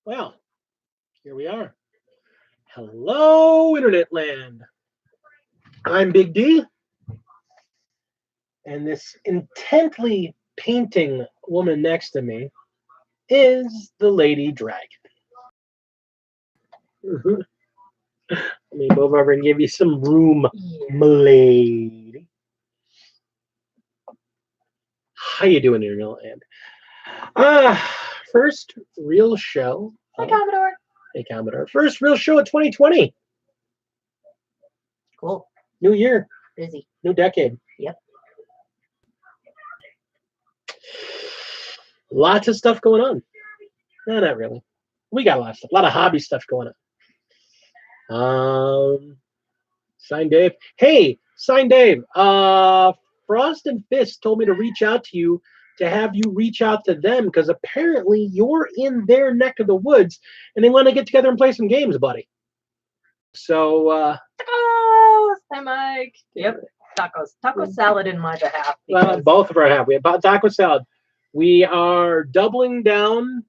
Well, here we are. Hello, Internet Land. I'm Big D, and this intently painting woman next to me is the Lady Dragon. Let me move over and give you some room, m'lady. How you doing, Internet Land? First real show. Hi, Commodore. Hey, Commodore. First real show of 2020. Cool. New year. Busy. New decade. Yep. Lots of stuff going on. No, not really. We got a lot of stuff. A lot of hobby stuff going on. Sign Dave. Hey, Sign Dave. Frost and Fist told me to reach out to you to have you reach out to them because apparently you're in their neck of the woods and they want to get together and play some games, buddy. So, Tacos! Hi, Mike. Yep. Tacos. Taco salad in my behalf. Well, both of our have. We have taco salad. We are doubling down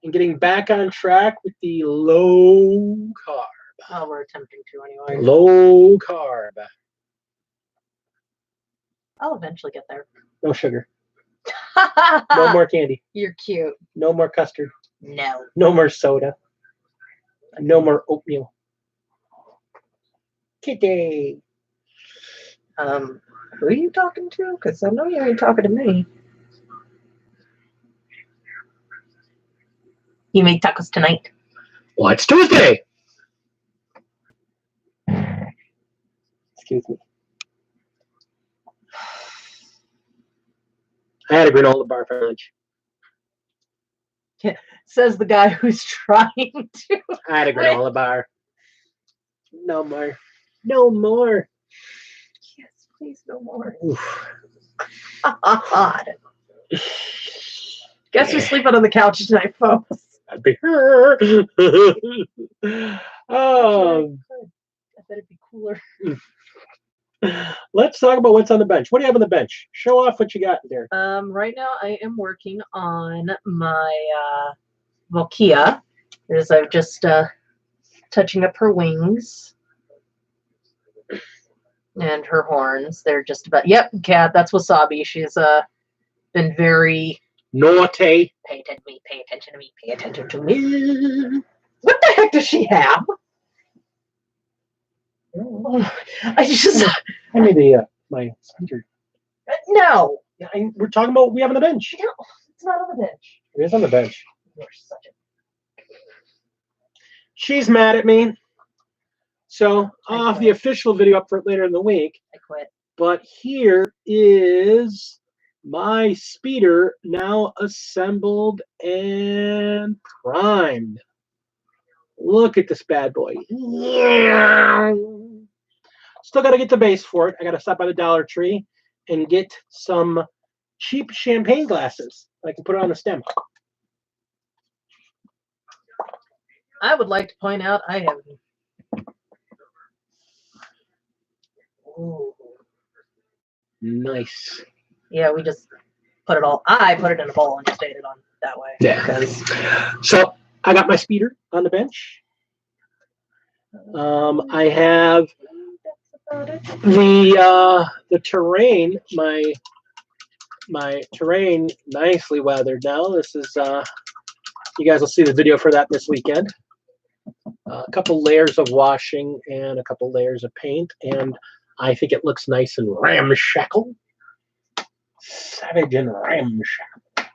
and getting back on track with the low carb. Oh, we're attempting to anyway. Low carb. I'll eventually get there. No sugar. No more candy. You're cute. No more custard. No. No more soda. No more oatmeal. Kitty. Who are you talking to? Because I know you ain't talking to me. You made tacos tonight? Well, it's Tuesday. Excuse me. I had a granola bar for lunch. Says the guy who's trying to. I had a granola bar. No more. No more. Yes, please, no more. Oof. God. Guess we're sleeping on the couch tonight, folks. I'd be her. I bet it'd be cooler. Let's talk about what's on the bench. What do you have on the bench? Show off what you got there. Right now I am working on my Volkia. I'm just touching up her wings and her horns. They're just about. Yep, cat. That's Wasabi. She's been very naughty. Pay attention to me. Pay attention to me. Pay attention to me. What the heck does she have? I need the my speaker. No. We're talking about what we have on the bench. No, it's not on the bench. It is on the bench. You're such a. She's mad at me. So I'll have the official video up for later in the week. I quit. But here is my speeder now assembled and primed. Look at this bad boy. Yeah. Still got to get the base for it. I got to stop by the Dollar Tree and get some cheap champagne glasses. I can put it on the stem. I would like to point out I have. Ooh. Nice. Yeah, we just put it all. I put it in a bowl and just ate it on that way. Yeah. So I got my speeder on the bench. I have the terrain. My terrain nicely weathered now. This is you guys will see the video for that this weekend. A couple layers of washing and a couple layers of paint, and I think it looks nice and ramshackle. Savage and ramshackle. What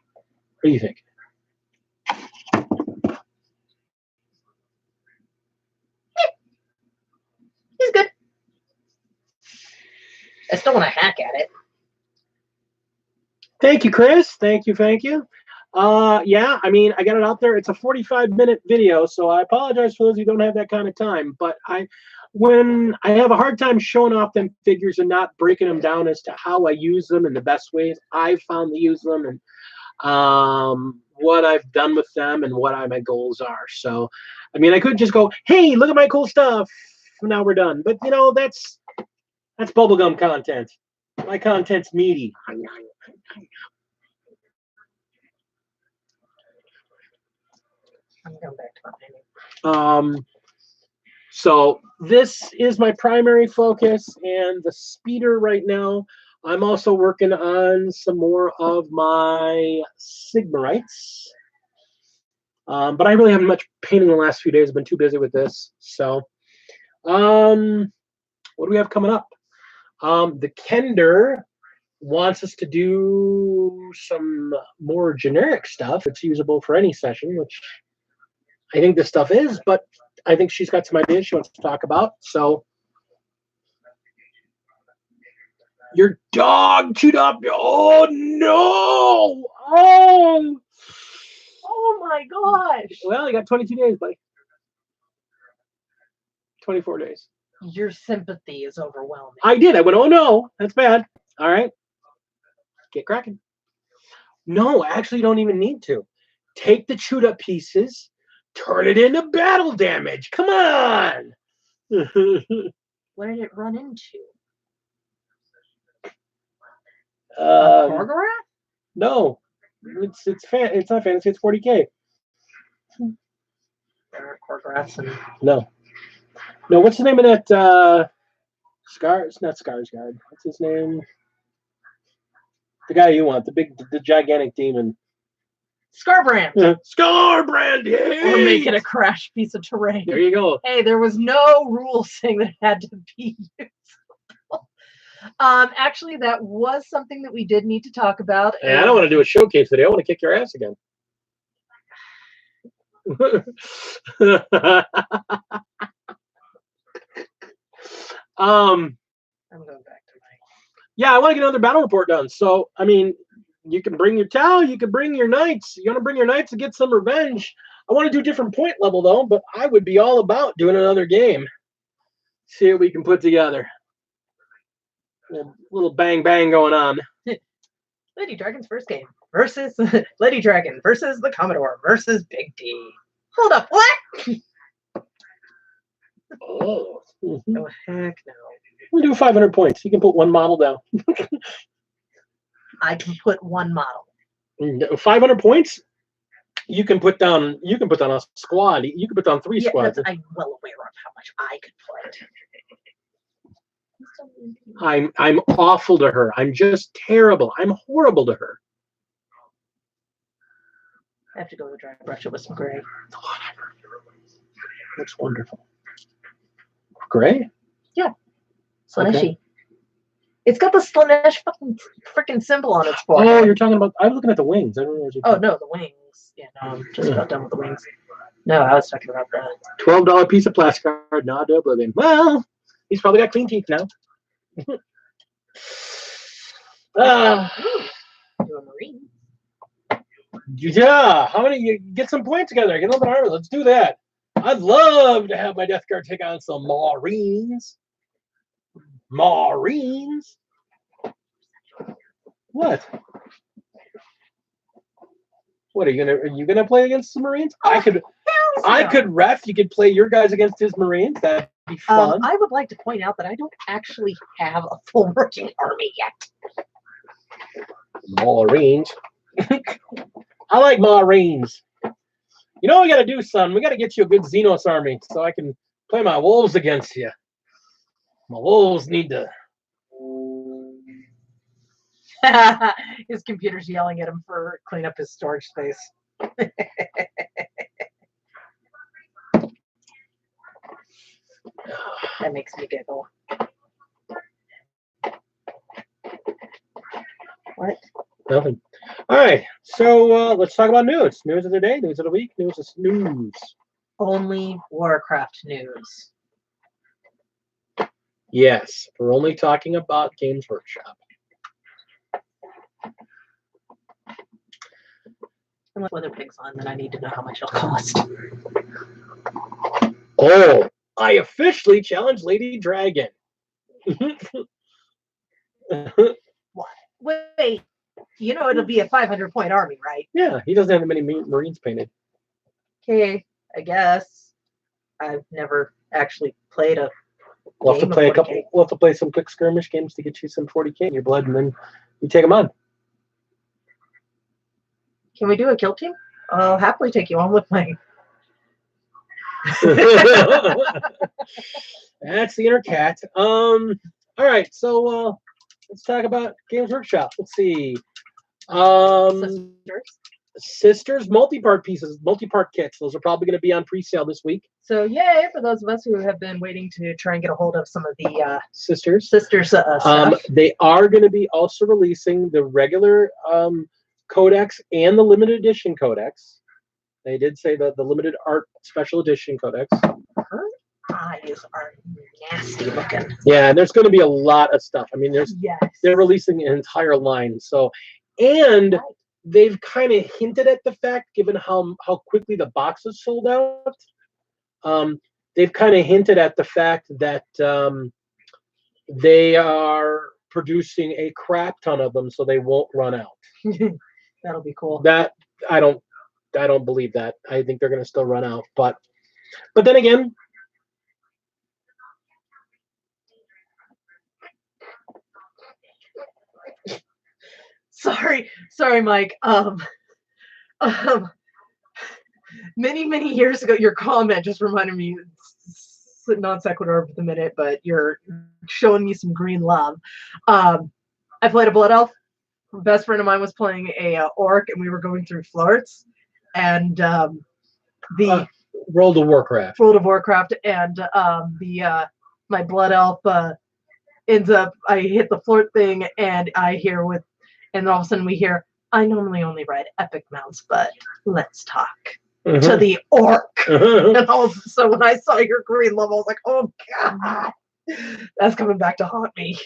do you think? He's good. I still want to hack at it. Thank you, Chris. Thank you. Yeah, I mean, I got it out there. It's a 45-minute video, so I apologize for those who don't have that kind of time. But when I have a hard time showing off them figures and not breaking them down as to how I use them and the best ways I've found to use them and what I've done with them and what my goals are. So, I mean, I could just go, hey, look at my cool stuff. Now we're done. But, you know, that's bubblegum content. My content's meaty. I'm going back So this is my primary focus, and the speeder right now. I'm also working on some more of my Sigmarites. But I really haven't much painting the last few days. I've been too busy with this. So, what do we have coming up? The Kender wants us to do some more generic stuff. It's usable for any session, which I think this stuff is, but I think she's got some ideas she wants to talk about. So, your dog chewed up. Oh no! Oh my gosh! Well, you got 22 days, buddy. 24 days. Your sympathy is overwhelming. I did. I went, oh no, that's bad. All right. Get cracking. No, actually, you don't even need to. Take the chewed up pieces, turn it into battle damage. Come on. What did it run into? Korgorath? No. It's not fantasy, it's 40K. There are Korgoraths and No. No, what's the name of that It's not Skarsgård. What's his name? The guy you want, the gigantic demon. Scarbrand. Scarbrand, yeah. Or make it a crash piece of terrain. There you go. Hey, there was no rule saying that it had to be usable. Actually, that was something that we did need to talk about. Hey, I don't want to do a showcase video. I want to kick your ass again. I'm going back to my. Yeah, I want to get another battle report done. So, I mean, you can bring your Tau, you can bring your Knights. You want to bring your Knights to get some revenge. I want to do different point level, though, but I would be all about doing another game. See what we can put together. A little bang bang going on. Lady Dragon's first game versus Lady Dragon versus the Commodore versus Big D. Hold up, what? Oh. Oh, heck no. We'll do 500 points. You can put one model down. I can put one model. 500 points. You can put down. You can put down a squad. You can put down 3 squads. I'm well aware of how much I could put. I'm awful to her. I'm just terrible. I'm horrible to her. I have to go to dry brush it with some gray. Looks wonderful. Gray? Yeah. Slaneshi. Okay. It's got the Slanesh fucking freaking symbol on its forehead. Oh, you're talking about. I'm looking at the wings. I don't know what you're Oh no, the wings. Yeah, no, I'm just about done with the wings. No, I was talking about the $12 piece of plastic card. Nod to oblivion. Well, he's probably got clean teeth now. Do a marine. Yeah. How many? You get some points together. Get a little bit armor. Let's do that. I'd love to have my Death Guard take on some Marines. Marines. What? What are you gonna play against the Marines? I could ref. You could play your guys against his Marines. That'd be fun. I would like to point out that I don't actually have a full working army yet. Marines. I like Marines. You know what we gotta do, son? We gotta get you a good Xenos army so I can play my wolves against you. My wolves need to. His computer's yelling at him for clean up his storage space. That makes me giggle. What? Nothing. All right. So let's talk about news. News of the day, news of the week, news of news. Only Warcraft news. Yes, we're only talking about Games Workshop. Unless Weather Pig's on, then I need to know how much it'll cost. Oh, I officially challenged Lady Dragon. What? Wait, you know it'll be a 500-point army, right? Yeah, he doesn't have that many Marines painted. Okay, I guess. I've never actually played a. We'll have to play We'll have to play some quick skirmish games to get you some 40K in your blood, and then you take them on. Can we do a kill team? I'll happily take you on with my That's the inner cat. All right, so let's talk about Games Workshop. Let's see. Sisters multi-part pieces, multi-part kits. Those are probably going to be on pre-sale this week. So yay for those of us who have been waiting to try and get a hold of some of the sisters stuff. They are going to be also releasing the regular codex and the limited edition codex. They did say that the limited art special edition codex. Her eyes are nasty looking. Yeah, and there's going to be a lot of stuff. I mean, they're releasing an entire line. So, and they've kind of hinted at the fact, given how quickly the boxes sold out. They've kind of hinted at the fact that they are producing a crap ton of them, so they won't run out. That'll be cool. That I don't believe that. I think they're going to still run out. But then again, sorry, Mike. Many years ago, your comment just reminded me, non sequitur for the minute, but you're showing me some green love. I played a blood elf. A best friend of mine was playing a orc, and we were going through Florets, and the World of Warcraft, and my blood elf ends up. I hit the Flort thing, and and all of a sudden we hear, I normally only ride epic mounts, but let's talk. To the orc. And so when I saw your green love, I was like, oh God, that's coming back to haunt me.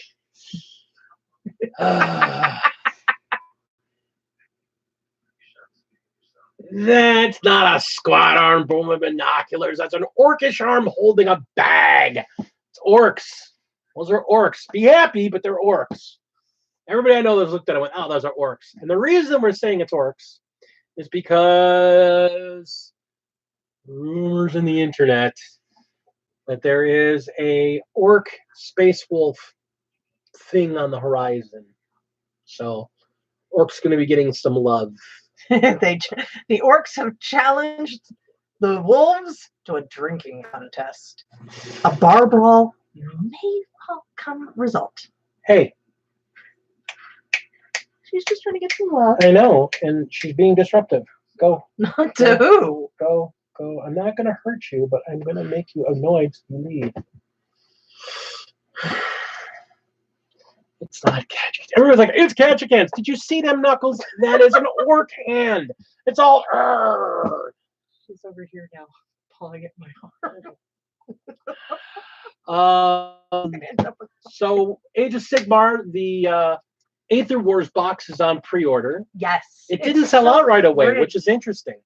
That's not a squat arm boom with binoculars. That's an orcish arm holding a bag. It's orcs. Those are orcs. Be happy, but they're orcs. Everybody I know that's looked at it and went, oh, those are orcs. And the reason we're saying it's orcs is because rumors in the internet that there is a orc space wolf thing on the horizon. So orcs going to be getting some love. The orcs have challenged the wolves to a drinking contest. A bar brawl may come result. Hey. She's just trying to get some love. I know, and she's being disruptive. Go. Not to who? Go. I'm not going to hurt you, but I'm going to make you annoyed to leave. It's not Catch. Everyone's like, it's Catch-A-Cans. Did you see them knuckles? That is an orc hand. It's all. She's over here now, pulling at my arm. So Age of Sigmar, the Aether Wars box is on pre-order. Yes. It didn't sell out right away, which is interesting.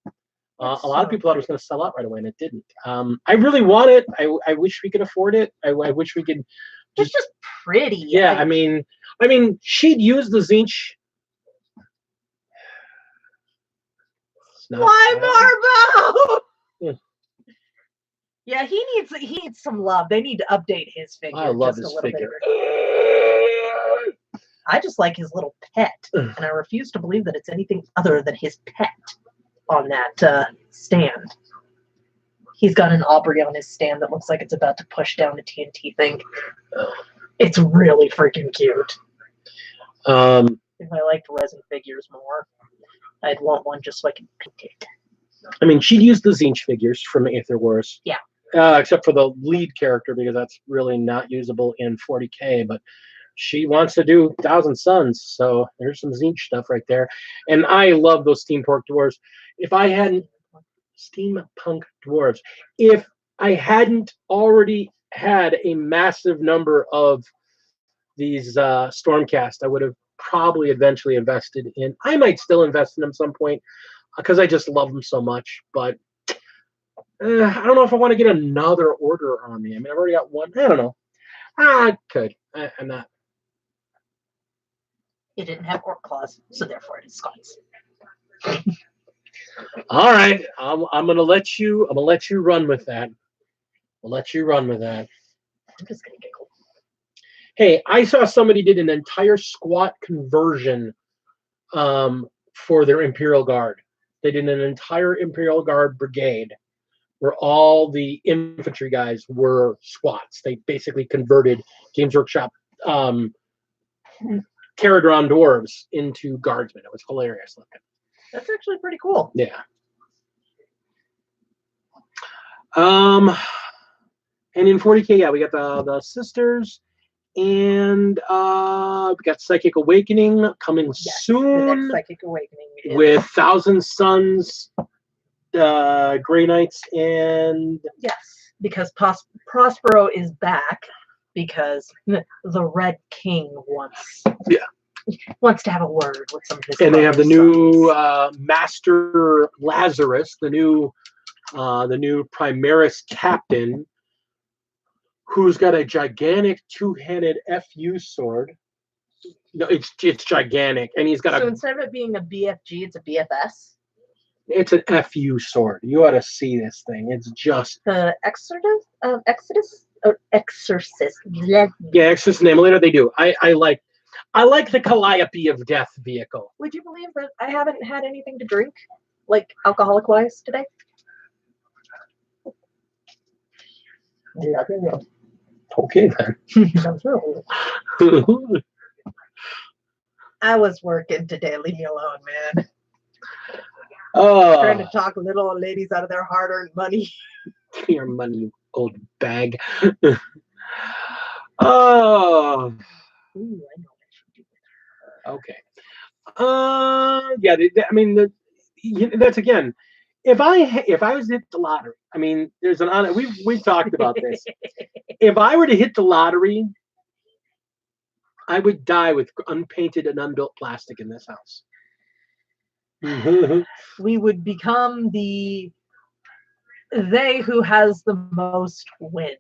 A lot of people thought it was going to sell out right away, and it didn't. I really want it. I wish we could afford it. I wish we could. It's just pretty. Yeah, I mean, she'd use the Tzeentch. Why Marbo? Yeah, he needs some love. They need to update his figure. I love his figure. I just like his little pet, and I refuse to believe that it's anything other than his pet on that stand. He's got an Aubrey on his stand that looks like it's about to push down the TNT thing. It's really freaking cute. If I liked resin figures more, I'd want one just so I can paint it. I mean, she'd use the Tzeentch figures from Aether Wars. Yeah. Except for the lead character, because that's really not usable in 40K, but she wants to do Thousand Suns, so there's some Tzeentch stuff right there. And I love those steampunk dwarves. If I hadn't already had a massive number of these Stormcast, I would have probably eventually invested in. I might still invest in them at some point because I just love them so much. But I don't know if I want to get another order on me. I mean, I've already got one. I don't know. I could. I'm not. It didn't have orc claws, so therefore it is Scots. All right, I'm gonna let you run with that. I'll let you run with that. I'm just gonna giggle. Hey, I saw somebody did an entire squat conversion for their Imperial Guard. They did an entire Imperial Guard brigade where all the infantry guys were squats. They basically converted Games Workshop Caradron dwarves into guardsmen. It was hilarious looking. That's actually pretty cool. Yeah. And in 40K, yeah, we got the sisters, and we got Psychic Awakening coming The soon next Psychic Awakening is with Thousand Suns, Grey Knights, and yes, because Prospero is back because the Red King wants to have a word with some of his. they have the brother's new sons. Master Lazarus, the new Primaris captain, who's got a gigantic two-handed FU sword. No, it's gigantic, and he's got So instead of it being a BFG, it's a BFS. it's an FU sword. You ought to see this thing. It's just The Exorcist. yeah, Exorcist and Emulator. They do. I like the Calliope of Death vehicle. Would you believe that I haven't had anything to drink, like alcoholic-wise, today? Okay then. I was working today. Leave me alone, man. Trying to talk little old ladies out of their hard-earned money. Your money, you old bag. Oh. Ooh, I know what I should do with Okay. Yeah. I mean, that's again. If I was to hit the lottery, I mean, there's an honor. We've talked about this. If I were to hit the lottery, I would die with unpainted and unbuilt plastic in this house. We would become they who has the most wins,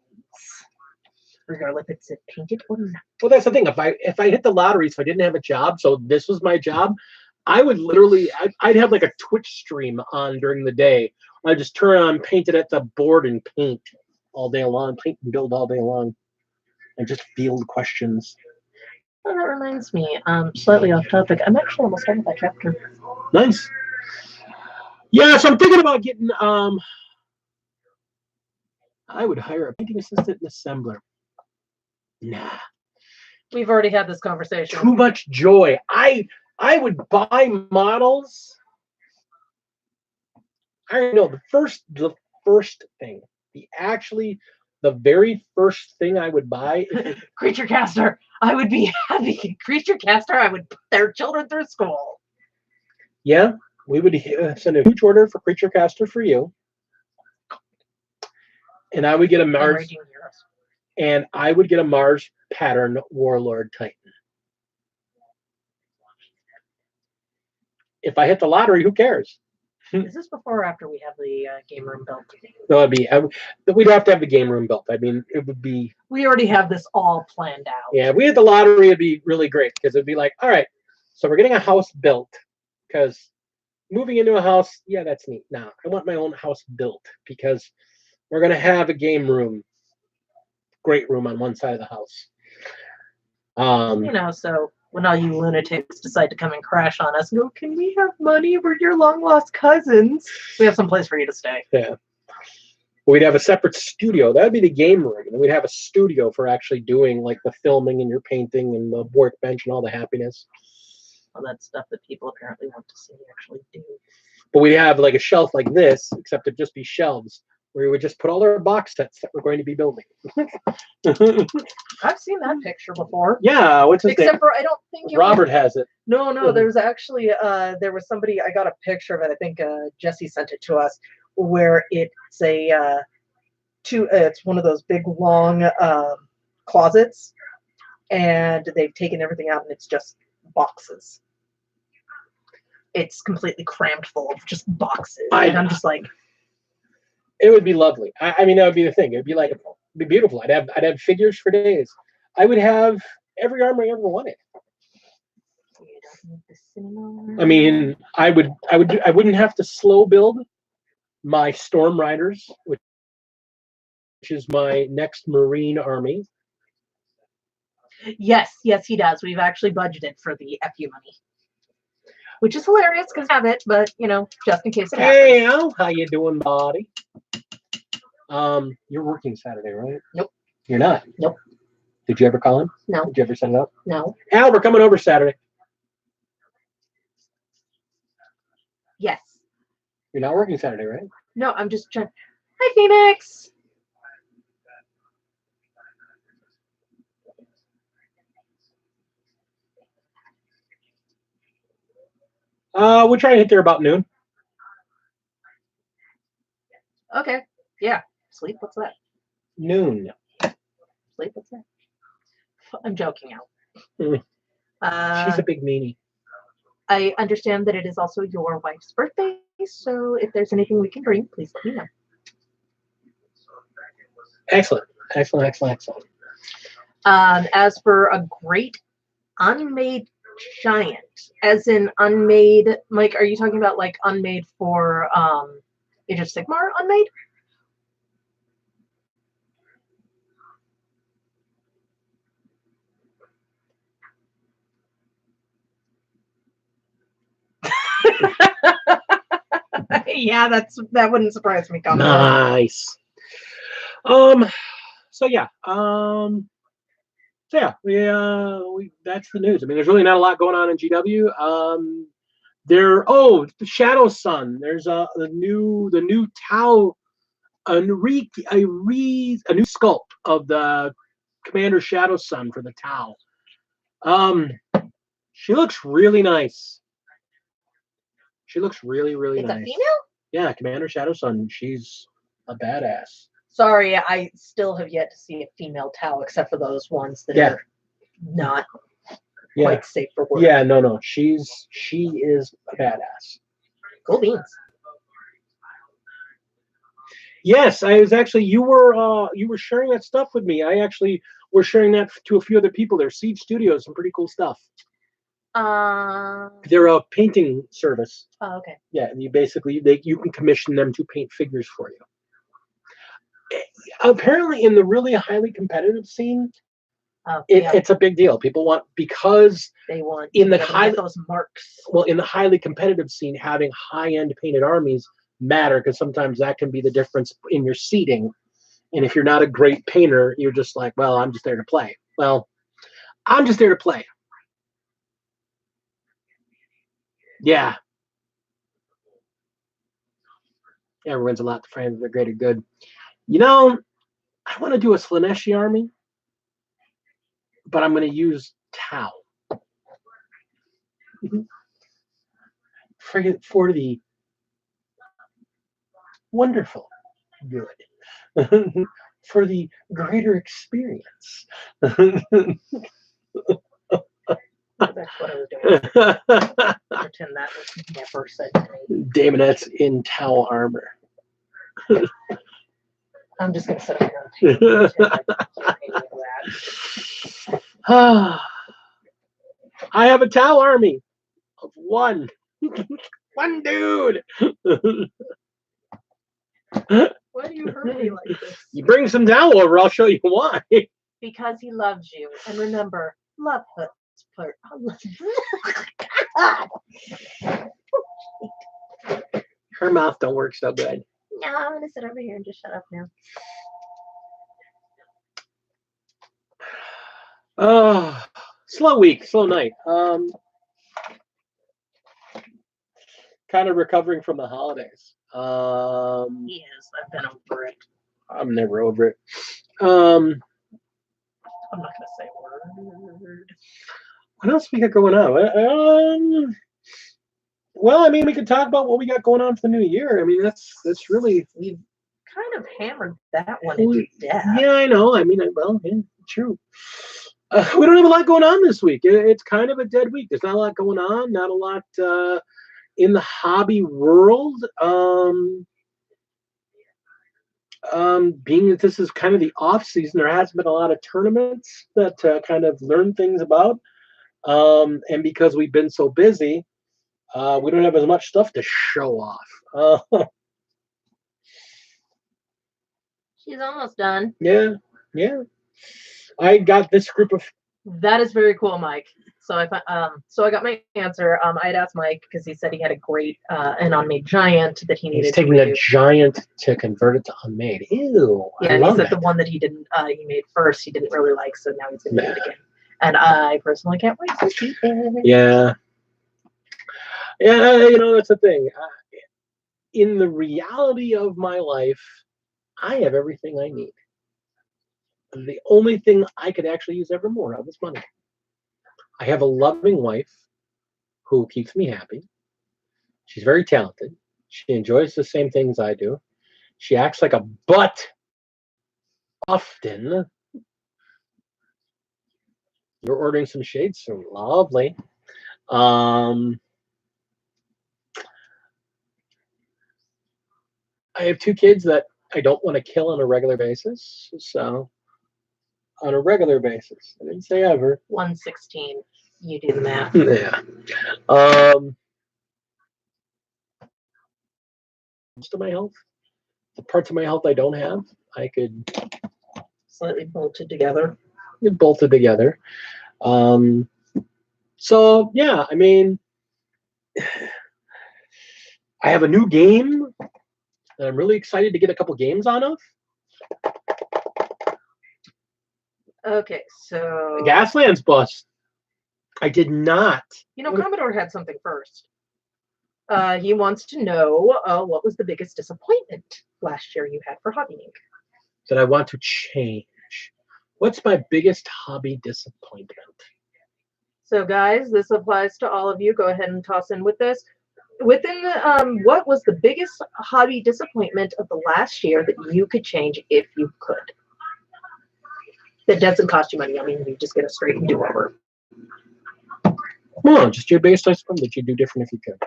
regardless if it's painted or not. Well, that's the thing. If I hit the lottery, so I didn't have a job, so this was my job, I would literally, I'd have like a Twitch stream on during the day. I'd just turn on, paint it at the board, and paint all day long, paint and build all day long, and just field questions. Oh, that reminds me, slightly off topic. I'm actually almost done with that chapter. Nice. Yeah, so I'm thinking about getting. I would hire a painting assistant and assembler. Nah. We've already had this conversation. Too much joy. I would buy models. I don't know the first thing. The very first thing I would buy is Creature Caster. I would be happy. Creature Caster. I would put their children through school. yeah, we would send a huge order for Creature Caster for you. And I would get a Mars Raging Heroes. and I would get a Mars pattern Warlord Titan. If I hit the lottery, who cares? Is this before or after we have the game room built? No, we'd have to have the game room built. I mean, it would be. We already have this all planned out. Yeah, if we had the lottery, it'd be really great because it'd be like, all right, so we're getting a house built because moving into a house, yeah, that's neat. Now, I want my own house built because we're going to have a game room, great room on one side of the house. So when all you lunatics decide to come and crash on us and go, can we have money? We're your long-lost cousins. We have some place for you to stay. Yeah. We'd have a separate studio. That would be the game room. And we'd have a studio for actually doing like the filming and your painting and the workbench and all the happiness. All that stuff that people apparently want to see actually do. But we'd have like a shelf like this, except it'd just be shelves where we would just put all our box sets that we're going to be building. I've seen that picture before. Yeah, what's his Except name? for I don't think it Robert has it. No, there's actually there was somebody, I got a picture of it, I think Jesse sent it to us, where it's it's one of those big long closets, and they've taken everything out and it's just boxes. It's completely crammed full of just boxes. And I'm just like, it would be lovely. I mean, that would be the thing. It'd be like, it'd be beautiful. I'd have figures for days. I would have every armor I ever wanted. I mean, I wouldn't have to slow build my Storm Riders, which is my next Marine army. Yes, he does. We've actually budgeted for the FU money, which is hilarious because I have it, but just in case it happens. Hey, Al, how you doing, buddy? You're working Saturday, right? Nope. You're not? Nope. Did you ever call him? No. Did you ever set it up? No. Al, we're coming over Saturday. Yes. You're not working Saturday, right? No, I'm just trying. Hi, Phoenix. We'll try to hit there about noon. Okay. Yeah. Sleep. What's that? Noon. Sleep. What's that? I'm joking out. She's a big meanie. I understand that it is also your wife's birthday, so if there's anything we can bring, please let me know. Excellent. Excellent, excellent, excellent. As for a great unmade giant, as in unmade, Mike, are you talking about like unmade for Age of Sigmar unmade? Yeah, that wouldn't surprise me. Nice. So yeah. We that's the news. I mean, there's really not a lot going on in GW. The Shadow Sun. There's the new Tau, a new sculpt of the Commander Shadow Sun for the Tau. She looks really nice. She looks really, really nice. It's a female? Yeah, Commander Shadow Sun. She's a badass. Sorry, I still have yet to see a female Tau, except for those ones that are not quite safe for work. Yeah, no. She is a badass. Cool beans. Yes, I was actually you were sharing that stuff with me. I actually was sharing that to a few other people. There's Siege Studios, some pretty cool stuff. They're a painting service. Oh, okay. Yeah, and you can commission them to paint figures for you. Apparently, in the really highly competitive scene, it's a big deal. People want those marks. Well, in the highly competitive scene, having high-end painted armies matter because sometimes that can be the difference in your seating. And if you're not a great painter, you're just like, well, I'm just there to play. Well, I'm just there to play. Yeah. Everyone's a lot to friends. They're greater good. I want to do a Slaaneshi army, but I'm going to use Tau. For the wonderful good. For the greater experience. That's what I was doing. Pretend that was never said to me. Daemonettes in Tau armor. I'm just going to sit up here and that. I have a Tau army of one. One dude. Why do you hurt me like this? You bring some Tau over, I'll show you why. Because he loves you. And remember, love hurts. Her mouth don't work so good. No, I'm gonna sit over here and just shut up now. Oh, slow week, slow night. Kind of recovering from the holidays. Yes, I've been over it. I'm never over it. I'm not gonna say a word. What else we got going on? Well, I mean, we could talk about what we got going on for the new year. I mean, that's really we've kind of hammered that one into death. Yeah, I know. I mean, true. We don't have a lot going on this week. It's kind of a dead week. There's not a lot going on. Not a lot in the hobby world. Being that this is kind of the off season, there hasn't been a lot of tournaments that kind of learn things about. And because we've been so busy, we don't have as much stuff to show off. She's almost done. Yeah. I got this group of... That is very cool, Mike. So so I got my answer. I had asked Mike because he said he had a great and unmade giant that he needed He's taking to a redo. giant to convert it to unmade. Ew. Yeah, I and he love said it. the one that he didn't he made first he didn't really like, so now he's gonna do it Nah. again. And I personally can't wait to see it. Yeah. Yeah, you know, that's the thing. In the reality of my life, I have everything I need. The only thing I could actually use ever more of is money. I have a loving wife who keeps me happy. She's very talented. She enjoys the same things I do. She acts like a butt often. You're ordering some shades soon. Lovely. I have 2 kids that I don't want to kill on a regular basis. So, on a regular basis, I didn't say ever. 116. You do the math. Yeah. Most of my health, the parts of my health I don't have, I could Slightly bolted together. get bolted together. So yeah, I mean, I have a new game that I'm really excited to get a couple games on of. Okay, so Gaslands bust. I did not. you know, Commodore had something first. He wants to know what was the biggest disappointment last year you had for Hobby Inc. That I want to change. What's my biggest hobby disappointment? So, guys, this applies to all of you. Go ahead and toss in with this. Within the, what was the biggest hobby disappointment of the last year that you could change if you could? That doesn't cost you money. I mean, you just get a straight and do over. No, just your biggest disappointment that you'd do different if you could.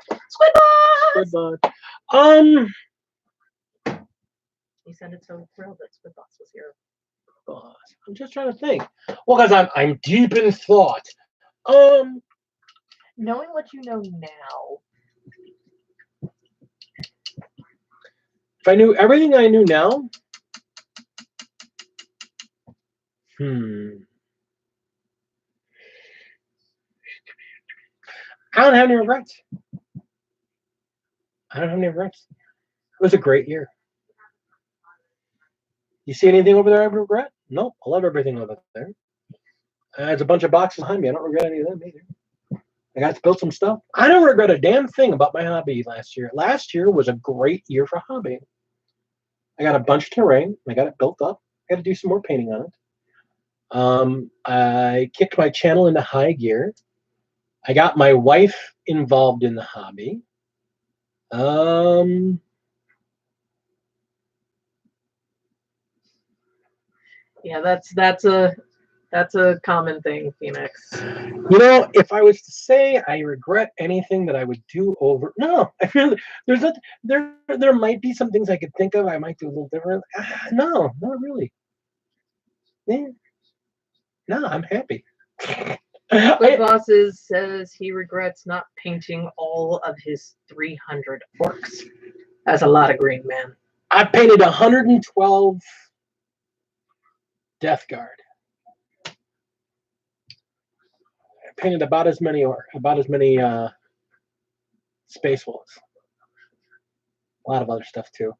Squidbox! Squidbot. You sounded so thrilled that Squidbox was here. I'm just trying to think. Well, because I'm deep in thought. Knowing what you know now, If I knew everything I knew now, I don't have any regrets. I don't have any regrets. It was a great year. You see anything over there I regret? No, I love everything over there. There's a bunch of boxes behind me. I don't regret any of them either. I got to build some stuff. I don't regret a damn thing about my hobby last year. Last year was a great year for hobby. I got a bunch of terrain. I got it built up. I got to do some more painting on it. I kicked my channel into high gear. I got my wife involved in the hobby. yeah, that's a common thing, Phoenix. You know, if I was to say I regret anything that I would do over, no, I feel there's a, there might be some things I could think of I might do a little different. No, not really. Yeah. No, I'm happy. Squidbosses says he regrets not painting all of his 300 orcs. That's a lot of green, man. I painted 112 Death Guard. I painted about as many Space Wolves. A lot of other stuff too.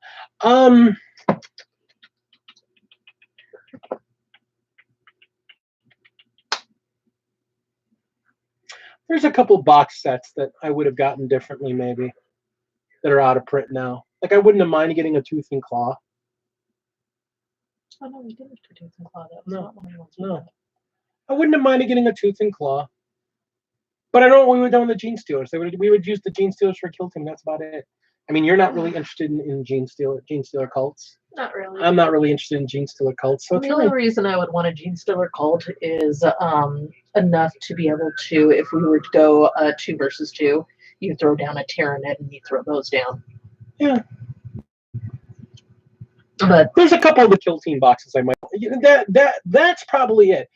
There's a couple box sets that I would have gotten differently, maybe, that are out of print now. Like I wouldn't have minded getting a Tooth and Claw. Oh no, we didn't do Tooth and Claw. That was No, not one of the ones. no. I wouldn't have minded getting a Tooth and Claw. But I know what we would do in the Gene Stealers. We would use the Gene Stealers for Kill Team. That's about it. I mean, you're not really interested in Gene Stealer cults. Not really. I'm not really interested in Gene Stealer cults. So the only reason I would want a Gene Stealer cult is enough to be able to, if we were to go 2 versus 2, you throw down a Tyranid and you throw those down. Yeah. But there's a couple of the Kill Team boxes I might. That's probably it.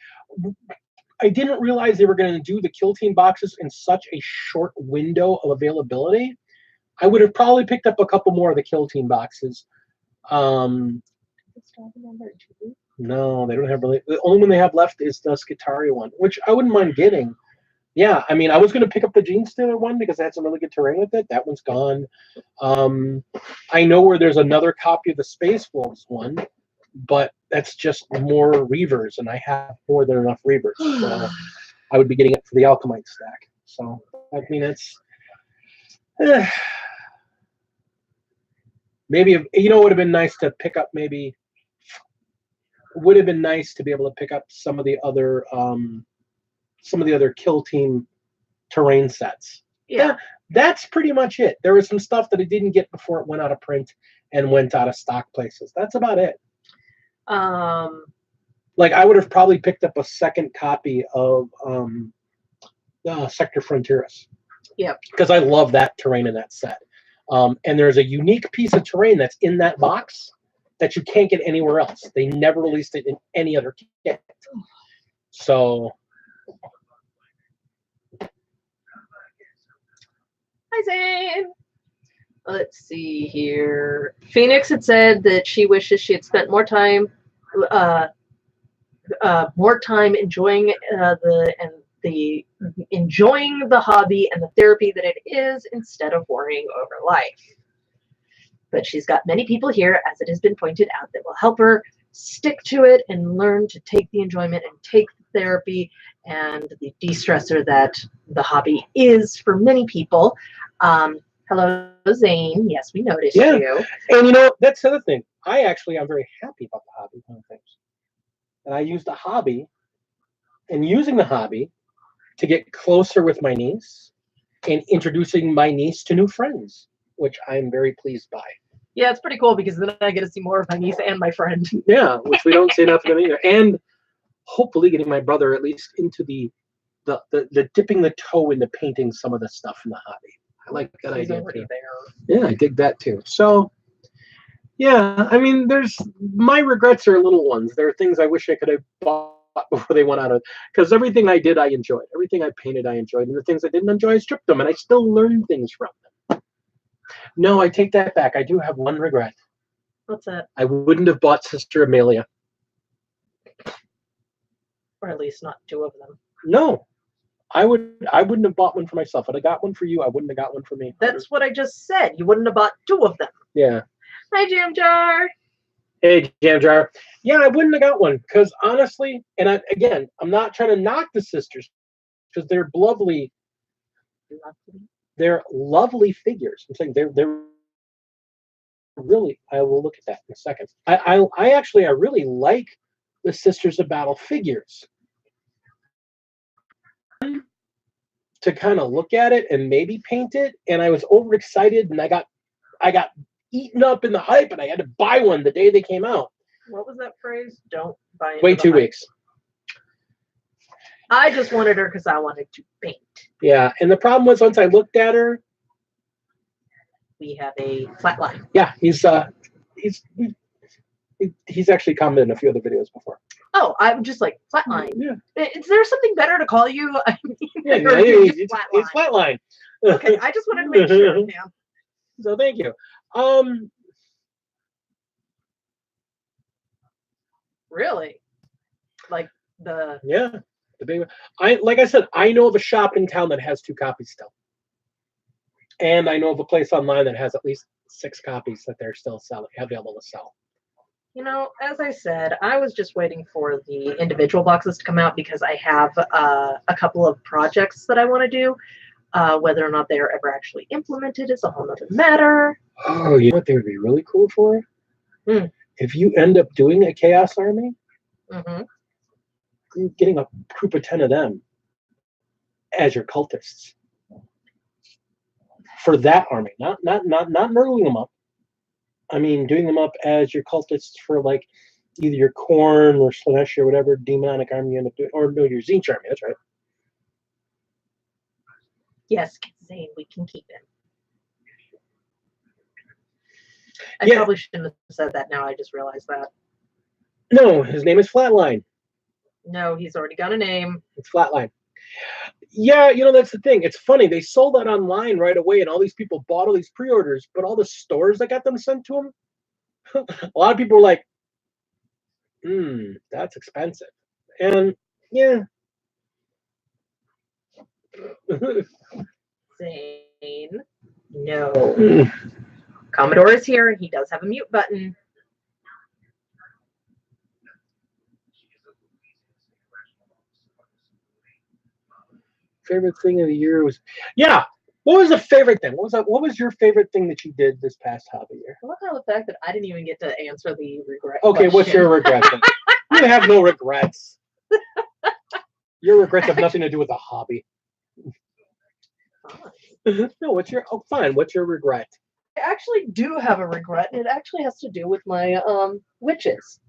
I didn't realize they were going to do the Kill Team boxes in such a short window of availability. I would have probably picked up a couple more of the Kill Team boxes. No, they don't have really. The only one they have left is the Skitarii one, which I wouldn't mind getting. Yeah, I mean, I was going to pick up the Gene Stealer one because it had some really good terrain with it. That one's gone. Um, I know where there's another copy of the Space Wolves one, but that's just more Reavers, and I have more than enough Reavers. So I would be getting it for the Alchemite stack. So, I mean, it's... eh, maybe, you know, it would have been nice to pick up maybe... would have been nice to be able to pick up some of the other Kill Team terrain sets. Yeah. That's pretty much it. There was some stuff that I didn't get before it went out of print and went out of stock places. That's about it. Like, I would have probably picked up a second copy of Sector Frontieris. Yep. Because I love that terrain in that set. And there's a unique piece of terrain that's in that box that you can't get anywhere else. They never released it in any other kit. So... Hi, Zane. Let's see here. Phoenix had said that she wishes she had spent more time enjoying enjoying the hobby and the therapy that it is instead of worrying over life. But she's got many people here, as it has been pointed out, that will help her stick to it and learn to take the enjoyment and take the therapy and the de-stressor that the hobby is for many people. Hello, Zane. Yes, we noticed you. And you know, that's the other thing. I'm very happy about the hobby kind of things. And I use the hobby and using the hobby to get closer with my niece and introducing my niece to new friends, which I'm very pleased by. Yeah, it's pretty cool because then I get to see more of my niece and my friend. Yeah, which we don't see enough of either. And hopefully getting my brother at least into the dipping the toe into painting some of the stuff in the hobby. I like that idea already too. there. Yeah, I dig that too. So, yeah, I mean, my regrets are little ones. There are things I wish I could have bought before they went out of, because everything I did, I enjoyed. Everything I painted, I enjoyed. And the things I didn't enjoy, I stripped them, and I still learned things from them. No, I take that back. I do have one regret. What's that? I wouldn't have bought Sister Amelia. Or at least not two of them. No. I wouldn't have bought one for myself. I'd have got one for you. I wouldn't have got one for me. That's what I just said. You wouldn't have bought two of them. Yeah. Hi, Jam Jar. Hey, Jam Jar. Yeah, I wouldn't have got one because honestly, and I'm not trying to knock the sisters because they're lovely. They're lovely figures. I'm saying they're really. I will look at that in a second. I really like the Sisters of Battle figures. To kind of look at it and maybe paint it, and I was overexcited, and I got eaten up in the hype, and I had to buy one the day they came out. What was that phrase? Don't buy it. Wait 2 weeks. I just wanted her because I wanted to paint. Yeah, and the problem was once I looked at her, we have a flat line. Yeah, he's actually commented in a few other videos before. Oh, I'm just like flatline. Yeah. Is there something better to call you? I mean, it's flatline. Okay, I just wanted to make sure. Yeah. So thank you. Really? Like the big one. Like I said, I know of a shop in town that has 2 copies still. And I know of a place online that has at least 6 copies that they're still available to sell. You know, as I said, I was just waiting for the individual boxes to come out because I have a couple of projects that I want to do. Whether or not they are ever actually implemented is a whole other matter. Oh, you know what they would be really cool for? If you end up doing a Chaos Army, getting a group of 10 of them as your cultists. For that army, not nerdling them up. I mean, doing them up as your cultists for like either your Khorne or Slaanesh or whatever demonic army you end up doing, or no, your Tzeentch army. That's right. Yes, Zane, we can keep him. I probably shouldn't have said that. Now I just realized that. No, his name is Flatline. No, he's already got a name. It's Flatline. Yeah, you know, that's the thing. It's funny. They sold that online right away, and all these people bought all these pre-orders, but all the stores that got them sent to them, a lot of people were like, that's expensive. And, yeah. Zane. No. Commodore is here, and he does have a mute button. Favorite thing of the year was, yeah. What was the favorite thing? What was your favorite thing that you did this past hobby year? I love how the fact that I didn't even get to answer the regret. Okay, question. what's your regret then? You have no regrets. Your regrets have nothing to do with the hobby. No, what's your fine? What's your regret? I actually do have a regret, and it actually has to do with my witches.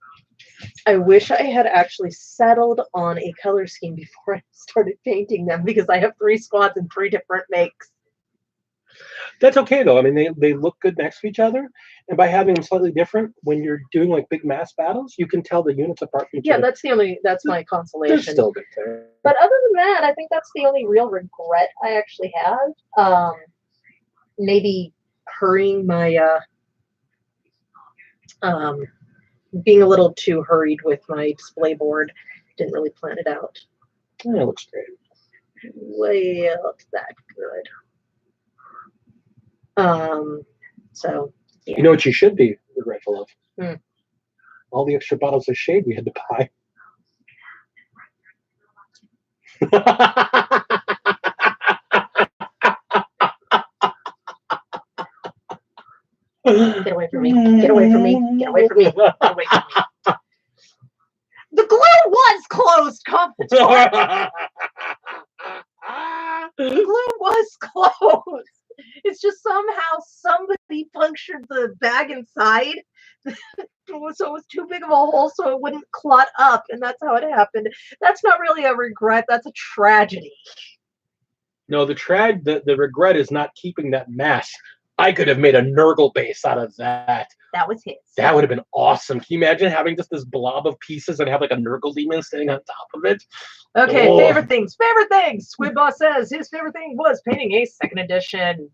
I wish I had actually settled on a color scheme before I started painting them, because I have 3 squads and 3 different makes. That's okay though. I mean, they look good next to each other, and by having them slightly different, when you're doing like big mass battles, you can tell the units apart from each Yeah, other. that's my They're consolation. still good there. But other than that, I think that's the only real regret I actually have. Maybe hurrying my being a little too hurried with my display board. Didn't really plan it out. Yeah, it looks great. Well, it's that good. So yeah. You know what you should be regretful of? Hmm. All the extra bottles of shade we had to buy. Get away from me. Get away from me. Get away from me. Get away from me. The glue was closed, Commodore. The glue was closed. It's just somehow somebody punctured the bag inside. So it was too big of a hole so it wouldn't clot up, and that's how it happened. That's not really a regret, that's a tragedy. No, the regret is not keeping that mass. I could have made a Nurgle base out of that. That was his. That would have been awesome. Can you imagine having just this blob of pieces and have like a Nurgle demon standing on top of it? Okay, Oh. favorite things. Favorite things. Squid Boss says his favorite thing was painting a 2nd edition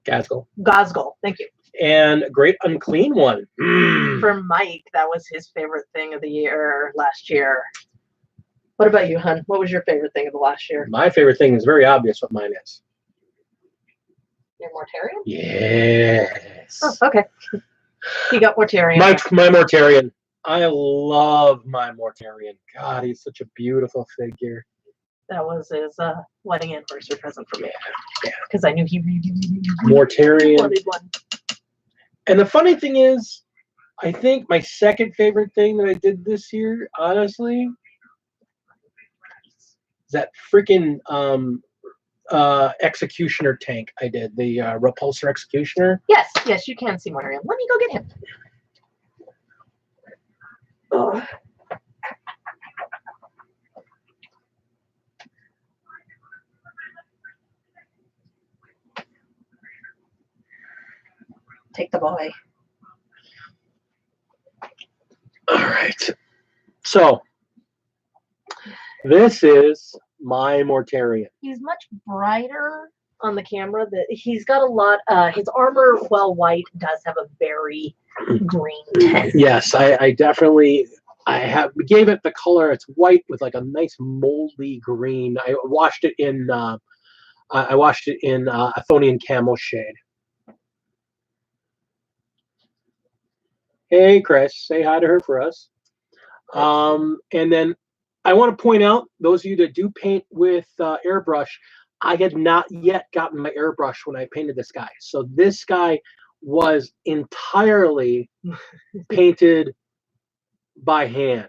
Gazgul. Gazgul. Thank you. And Great Unclean One. For Mike, that was his favorite thing of the year last year. What about you, hun? What was your favorite thing of the last year? My favorite thing is very obvious what mine is. Your Mortarion? Yes. Oh, okay. He got Mortarion. My Mortarion. I love my Mortarion. God, he's such a beautiful figure. That was his wedding anniversary present for me. Yeah. Because I knew he really Mortarion. wanted one. And the funny thing is, I think my second favorite thing that I did this year, honestly, is that freaking Executioner tank I did. The Repulsor Executioner. Yes, you can see Mortarion. Let me go get him. Oh. Take the boy. All right. So this is my Mortarion. He's much brighter on the camera. That he's got a lot. His armor, while white, does have a very green tint. Yes, I definitely. Gave it the color. It's white with like a nice moldy green. I washed it in. Athonian Camo shade. Hey, Chris, say hi to her for us. And then I want to point out, those of you that do paint with airbrush, I had not yet gotten my airbrush when I painted this guy. So this guy was entirely painted by hand.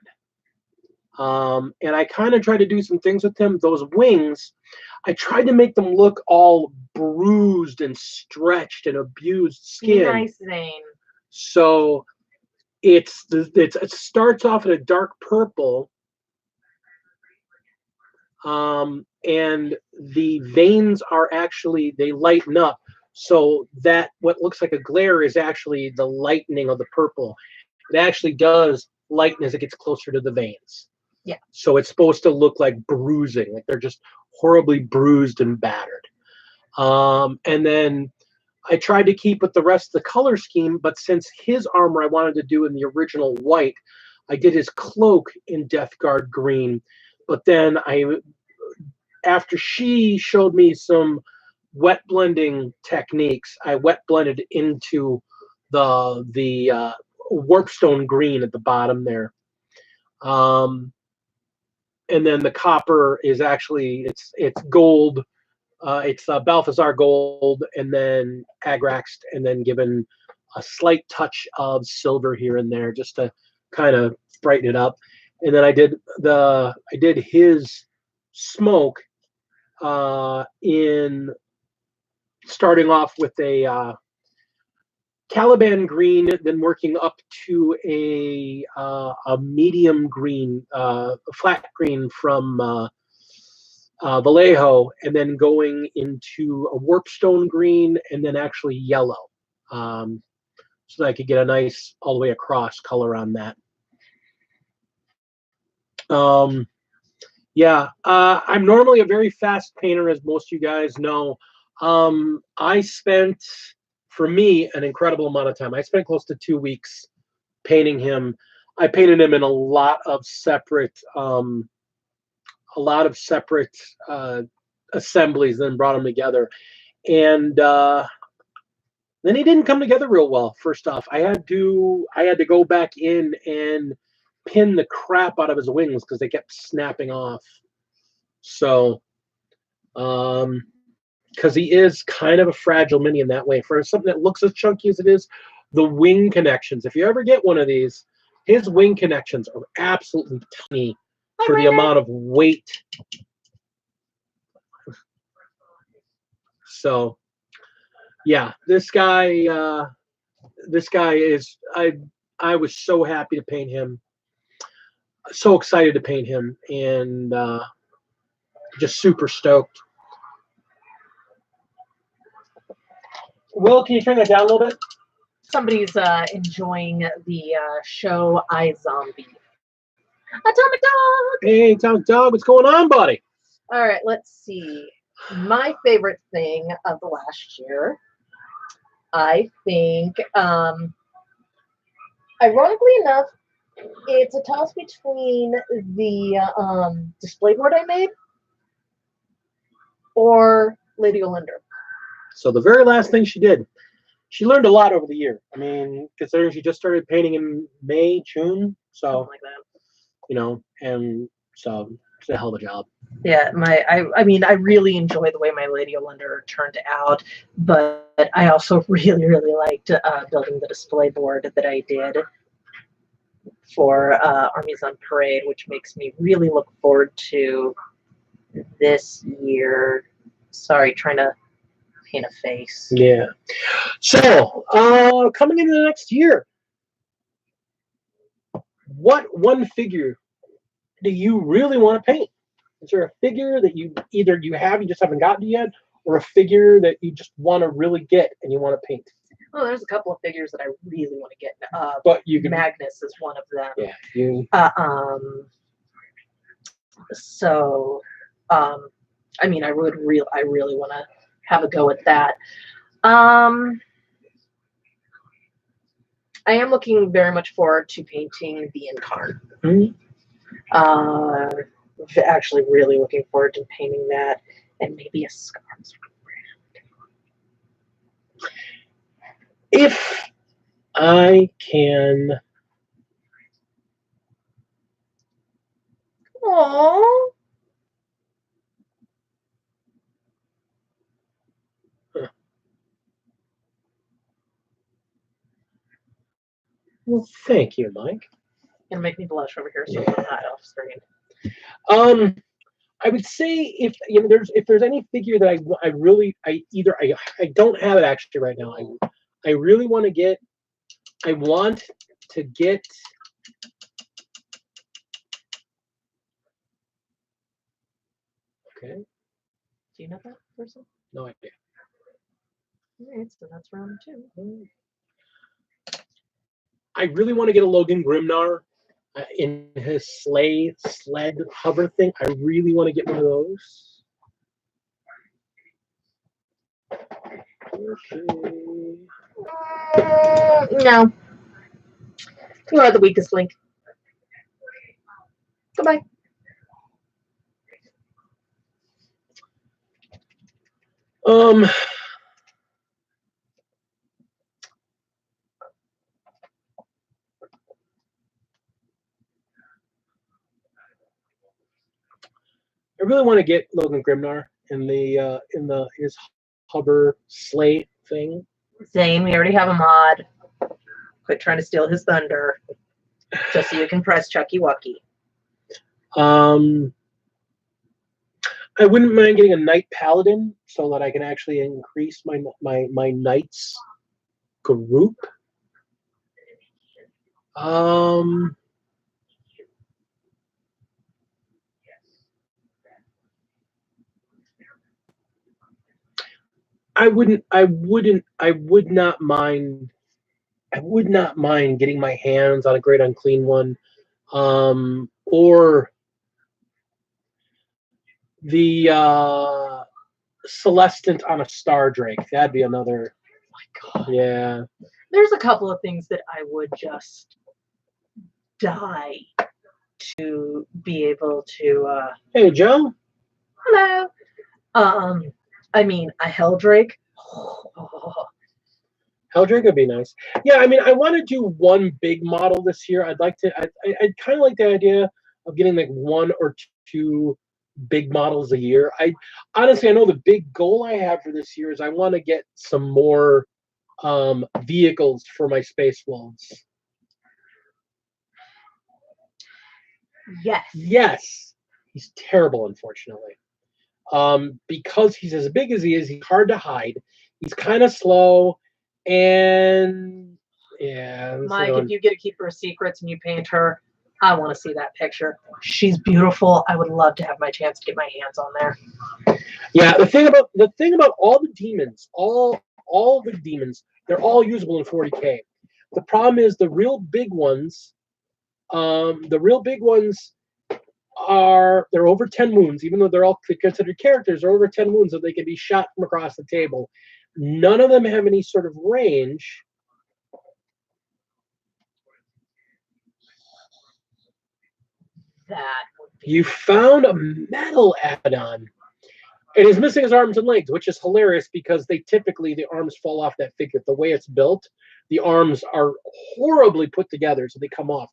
And I kind of tried to do some things with him. Those wings, I tried to make them look all bruised and stretched and abused skin. Nice name. So it starts off in a dark purple, and the veins are actually, they lighten up, so that what looks like a glare is actually the lightening of the purple. It actually does lighten as it gets closer to the veins. Yeah. So it's supposed to look like bruising, like they're just horribly bruised and battered. And then I tried to keep with the rest of the color scheme, but since his armor I wanted to do in the original white, I did his cloak in Death Guard green, but then I after she showed me some wet blending techniques, I wet blended into the warpstone green at the bottom there. And then the copper is actually it's gold. It's Balthazar gold, and then agraxed, and then given a slight touch of silver here and there just to kind of brighten it up. And then I did his smoke in starting off with a Caliban green, then working up to a medium green, a flat green from Vallejo, and then going into a warpstone green, and then actually yellow, so that I could get a nice all the way across color on that. Yeah, I'm normally a very fast painter, as most of you guys know. I spent, for me, an incredible amount of time. I spent close to 2 weeks painting him. I painted him in a lot of separate assemblies, then brought them together. And then he didn't come together real well. First off, I had to go back in and pin the crap out of his wings because they kept snapping off. So, because he is kind of a fragile mini in that way. For something that looks as chunky as it is, the wing connections, if you ever get one of these, his wing connections are absolutely tiny for the amount of weight. So, yeah, this guy is, I was so happy to paint him, so excited to paint him, and just super stoked. Will, can you turn that down a little bit? Somebody's enjoying the show iZombie. Atomic Dog! Hey, Atomic Dog, what's going on, buddy? All right, let's see. My favorite thing of the last year, I think, ironically enough, it's a toss between the display board I made or Lady Olinda. So the very last thing she did, she learned a lot over the year. I mean, considering she just started painting in May, June, so Something like that. You know, and so it's a hell of a job. Yeah, I mean, I really enjoy the way my Lady Olinda turned out, but I also really, really liked building the display board that I did for Armies on Parade, which makes me really look forward to this year. Sorry, trying to paint a face. Yeah. So, coming into the next year, what one figure do you really want to paint? Is there a figure that you just haven't gotten to yet, or a figure that you just want to really get and you want to paint? Well, there's a couple of figures that I really want to get. But you can, Magnus is one of them. Yeah. You. So, I mean, I really want to have a go at that. I am looking very much forward to painting the Incarn. Mm-hmm. Actually, really looking forward to painting that, and maybe a Skarsgård. If I can. Aww. Well, thank you, Mike. Gonna make me blush over here, so I'm not off screen. I would say if there's any figure that I don't have it actually right now. I really want to get. I want to get. Okay. Do you know that person? No idea. All right, so that's round 2. I really want to get a Logan Grimnar in his sled hover thing. I really want to get one of those. Okay. No. You are the weakest link. Goodbye. Um, I really want to get Logan Grimnar in the his hover sleigh thing. Zane, we already have a mod. Quit trying to steal his thunder. Just so you can press Chucky Wucky. I wouldn't mind getting a Knight Paladin so that I can actually increase my Knights group. I would not mind getting my hands on a Great Unclean One, or the Celestant on a Star Drake. That'd be another. Oh my God. Yeah. There's a couple of things that I would just die to be able to. Hey, Joe. Hello. I mean, a Helldrake. Oh. Helldrake would be nice. Yeah, I mean, I want to do one big model this year. I'd kind of like the idea of getting like one or two big models a year. I know the big goal I have for this year is I want to get some more vehicles for my Space Wolves. Yes. He's terrible, unfortunately. Because he's as big as he is, he's hard to hide. He's kind of slow, and yeah. Mike, if you get to keep her secrets and you paint her, I want to see that picture. She's beautiful. I would love to have my chance to get my hands on there. Yeah, the thing about all the demons, all the demons, they're all usable in 40K. The problem is the real big ones. They're over 10 wounds, even though they're all considered characters. They're over 10 wounds, so they can be shot from across the table. None of them have any sort of range. That would be. You found a metal add-on. And he's missing his arms and legs, which is hilarious because the arms fall off that figure. The way it's built, the arms are horribly put together, so they come off.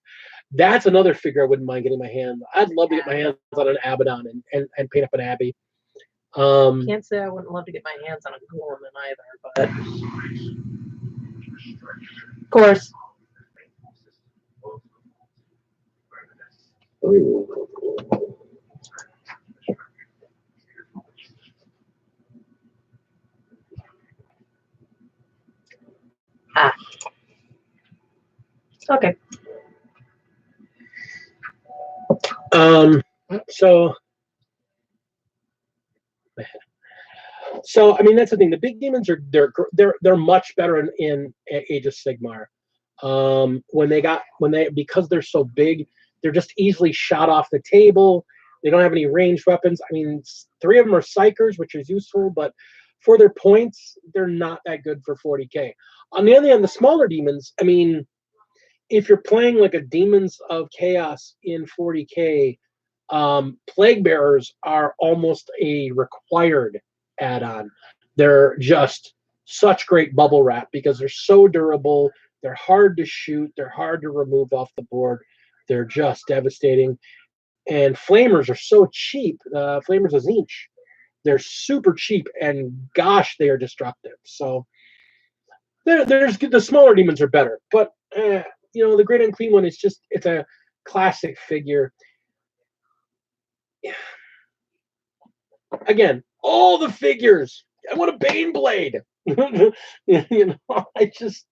That's another figure I wouldn't mind getting my hands. I'd love to get my hands on an Abaddon and paint up an Abby. Can't say I wouldn't love to get my hands on a Gorman either, but of course. Okay. So I mean that's the thing. The big demons are they're much better in Age of Sigmar. Because they're so big, they're just easily shot off the table. They don't have any ranged weapons. I mean, 3 of them are psychers, which is useful, but for their points, they're not that good for 40K. On the other hand, the smaller demons, I mean, if you're playing like a Demons of Chaos in 40K, Plague Bearers are almost a required add-on. They're just such great bubble wrap because they're so durable. They're hard to shoot. They're hard to remove off the board. They're just devastating. And Flamers are so cheap. Flamers of Tzeentch, they're super cheap, and gosh, they are destructive. So there's the smaller demons are better, but the Great Unclean One is it's a classic figure. Again, all the figures. I want a Baneblade. I just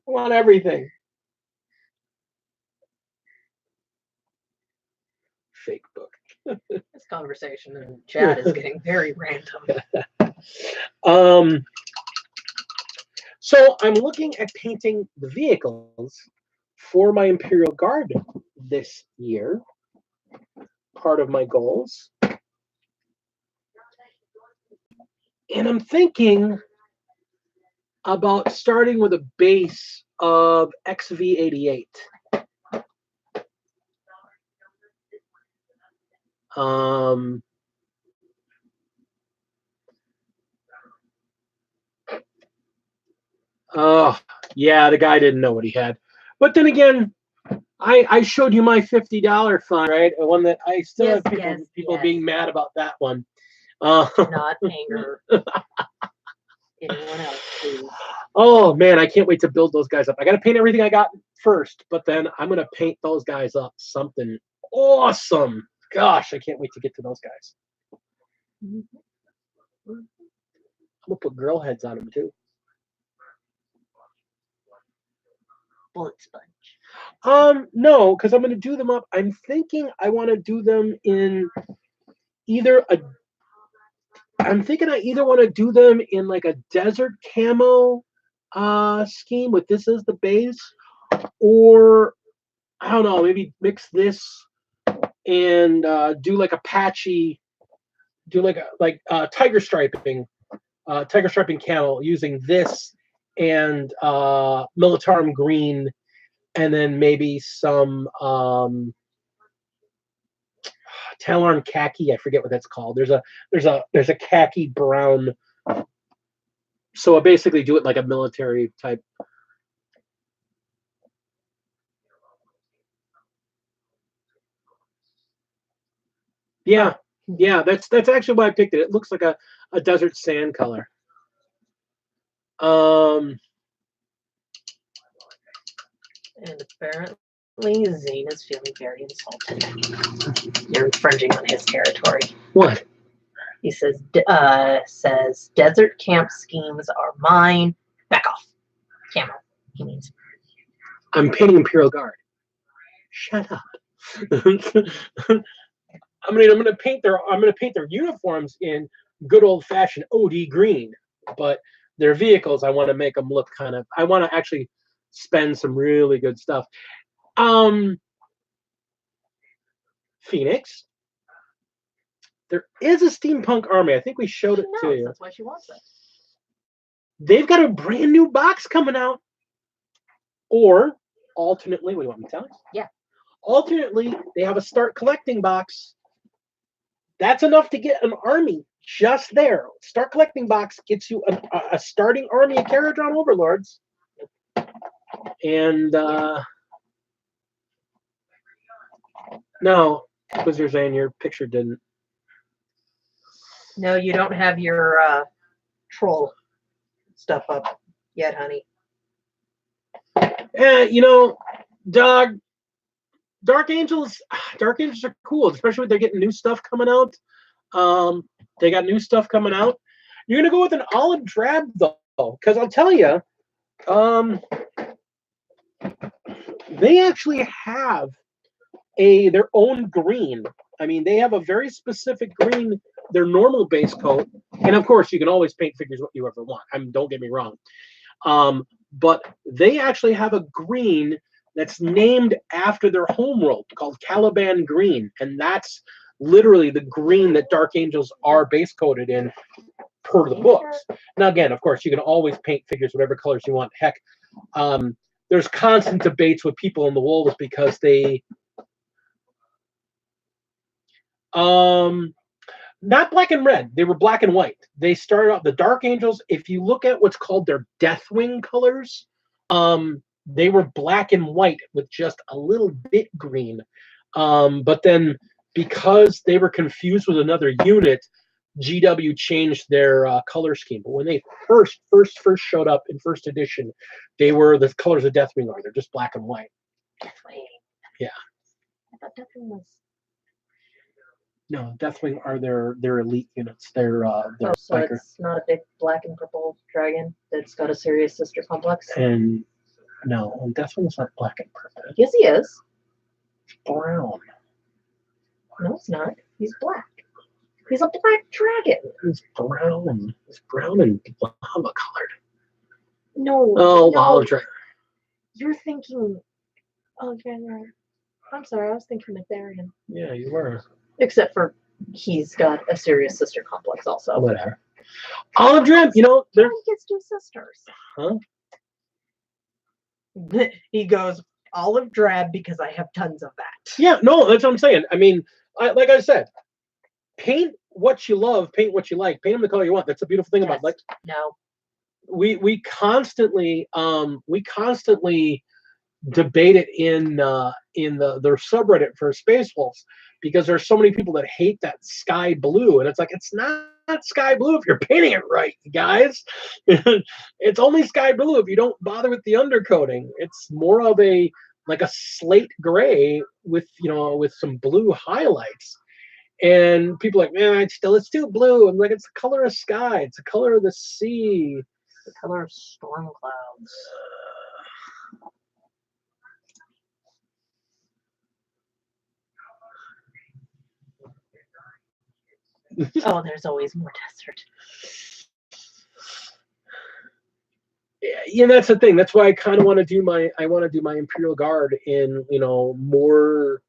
want everything. Fake book. This conversation in chat is getting very random. So I'm looking at painting the vehicles for my Imperial Guard this year. Part of my goals. And I'm thinking about starting with a base of XV88. Oh, yeah, the guy didn't know what he had. But then again, I showed you my $50 fund, right? One that I still Yes, have people yes, people yes. being mad about that one. Not anger anyone else, please. Oh man, I can't wait to build those guys up. I got to paint everything I got first, but then I'm gonna paint those guys up something awesome. Gosh, I can't wait to get to those guys. I'm gonna put girl heads on them too. Bullet sponge. No, because I'm gonna do them up. I'm thinking I want to do them in either a. I'm thinking I either want to do them in like a desert camo scheme with this as the base, or I don't know, maybe mix this and do like a patchy, do like tiger striping camo using this and Militarum green, and then maybe some Talon khaki. I forget what that's called. There's a khaki brown. So I basically do it like a military type. Yeah, yeah. That's actually why I picked it. It looks like a desert sand color. And apparently Zane is feeling very insulted. You're infringing on his territory. What? He says desert camp schemes are mine. Back off. Camo, he means. I'm painting Imperial Guard. Shut up. I'm gonna paint their uniforms in good old fashioned OD green, but their vehicles I want to make them look kind of. I want to actually spend some really good stuff. Phoenix. There is a steampunk army. I think we showed it to you. That's why she wants it. They've got a brand new box coming out. Or alternately, what do you want me to tell you? Yeah. Alternately, they have a start collecting box. That's enough to get an army just there. Start collecting box gets you a starting army of Caradron Overlords. And no, because you're saying your picture didn't. No, you don't have your troll stuff up yet, honey. You know, dog. Dark Angels are cool, especially when they're getting new stuff coming out. They got new stuff coming out. You're gonna go with an olive drab though, because I'll tell you, they actually have their own green. I mean, they have a very specific green. Their normal base coat, and of course, you can always paint figures what you ever want. I mean, don't get me wrong. But they actually have a green that's named after their homeworld called Caliban Green, and that's literally the green that Dark Angels are base coated in per the books. Now, again, of course, you can always paint figures whatever colors you want. Heck, there's constant debates with people in the Wolves because they not black and red. They were black and white. They started out the Dark Angels. If you look at what's called their Deathwing colors, they were black and white with just a little bit green. But then because they were confused with another unit, GW changed their color scheme. But when they first showed up in first edition, they were the colors of Deathwing are. They're just black and white. Deathwing. Yeah. I thought Deathwing was. No, Deathwing are their elite units. They're so biker. It's not a big black and purple dragon that's got a serious sister complex. And no, Deathwing's not black and purple. Yes, he is. It's brown. No, it's not. He's black. He's a black dragon. He's brown. He's brown and lava colored. No. Oh, no. olive dragon. You're thinking. Oh, yeah. I'm sorry. I was thinking Mytharian. Yeah, you were. Except for he's got a serious sister complex also. Whatever. Olive drab, you know, He only gets two sisters. Huh? He goes olive drab because I have tons of that. Yeah, no, that's what I'm saying. I mean, like I said, paint what you love, paint what you like, paint them the color you want. That's the beautiful thing about like. No. we constantly debate it in their subreddit for Space Wolves, because there's so many people that hate that sky blue, and it's like, it's not sky blue if you're painting it right, guys. It's only sky blue if you don't bother with the undercoating. It's more of a like a slate gray with with some blue highlights. And people are like, man, it's too blue. I'm like, it's the color of sky. It's the color of the sea. The color of storm clouds. Oh, there's always more desert. Yeah, that's the thing. That's why I kind of want to do my Imperial Guard in more.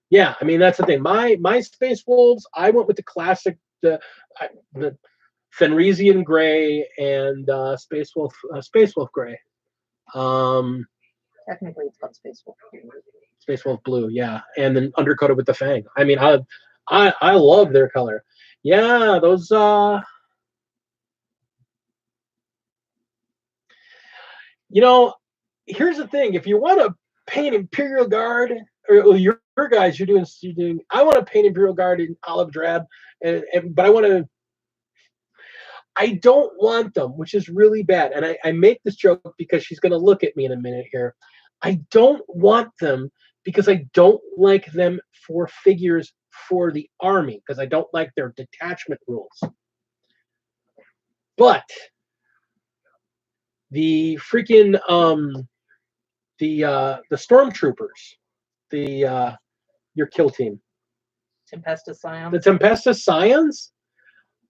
Yeah, I mean, that's the thing. My Space Wolves, I went with the classic, the Fenrisian gray and Space Wolf gray. Technically, it's called Space Wolf. Space Wolf blue, yeah, and then undercoated with the Fang. I mean, I love their color. Yeah, those. Here's the thing: if you want to paint Imperial Guard, or your guys, you're doing. I want to paint Imperial Guard in olive drab, but I don't want them, which is really bad. And I make this joke because she's going to look at me in a minute here. I don't want them because I don't like them for figures for the army, because I don't like their detachment rules. But the freaking the stormtroopers, your kill team, Tempestus Scions. the Tempestus Scions,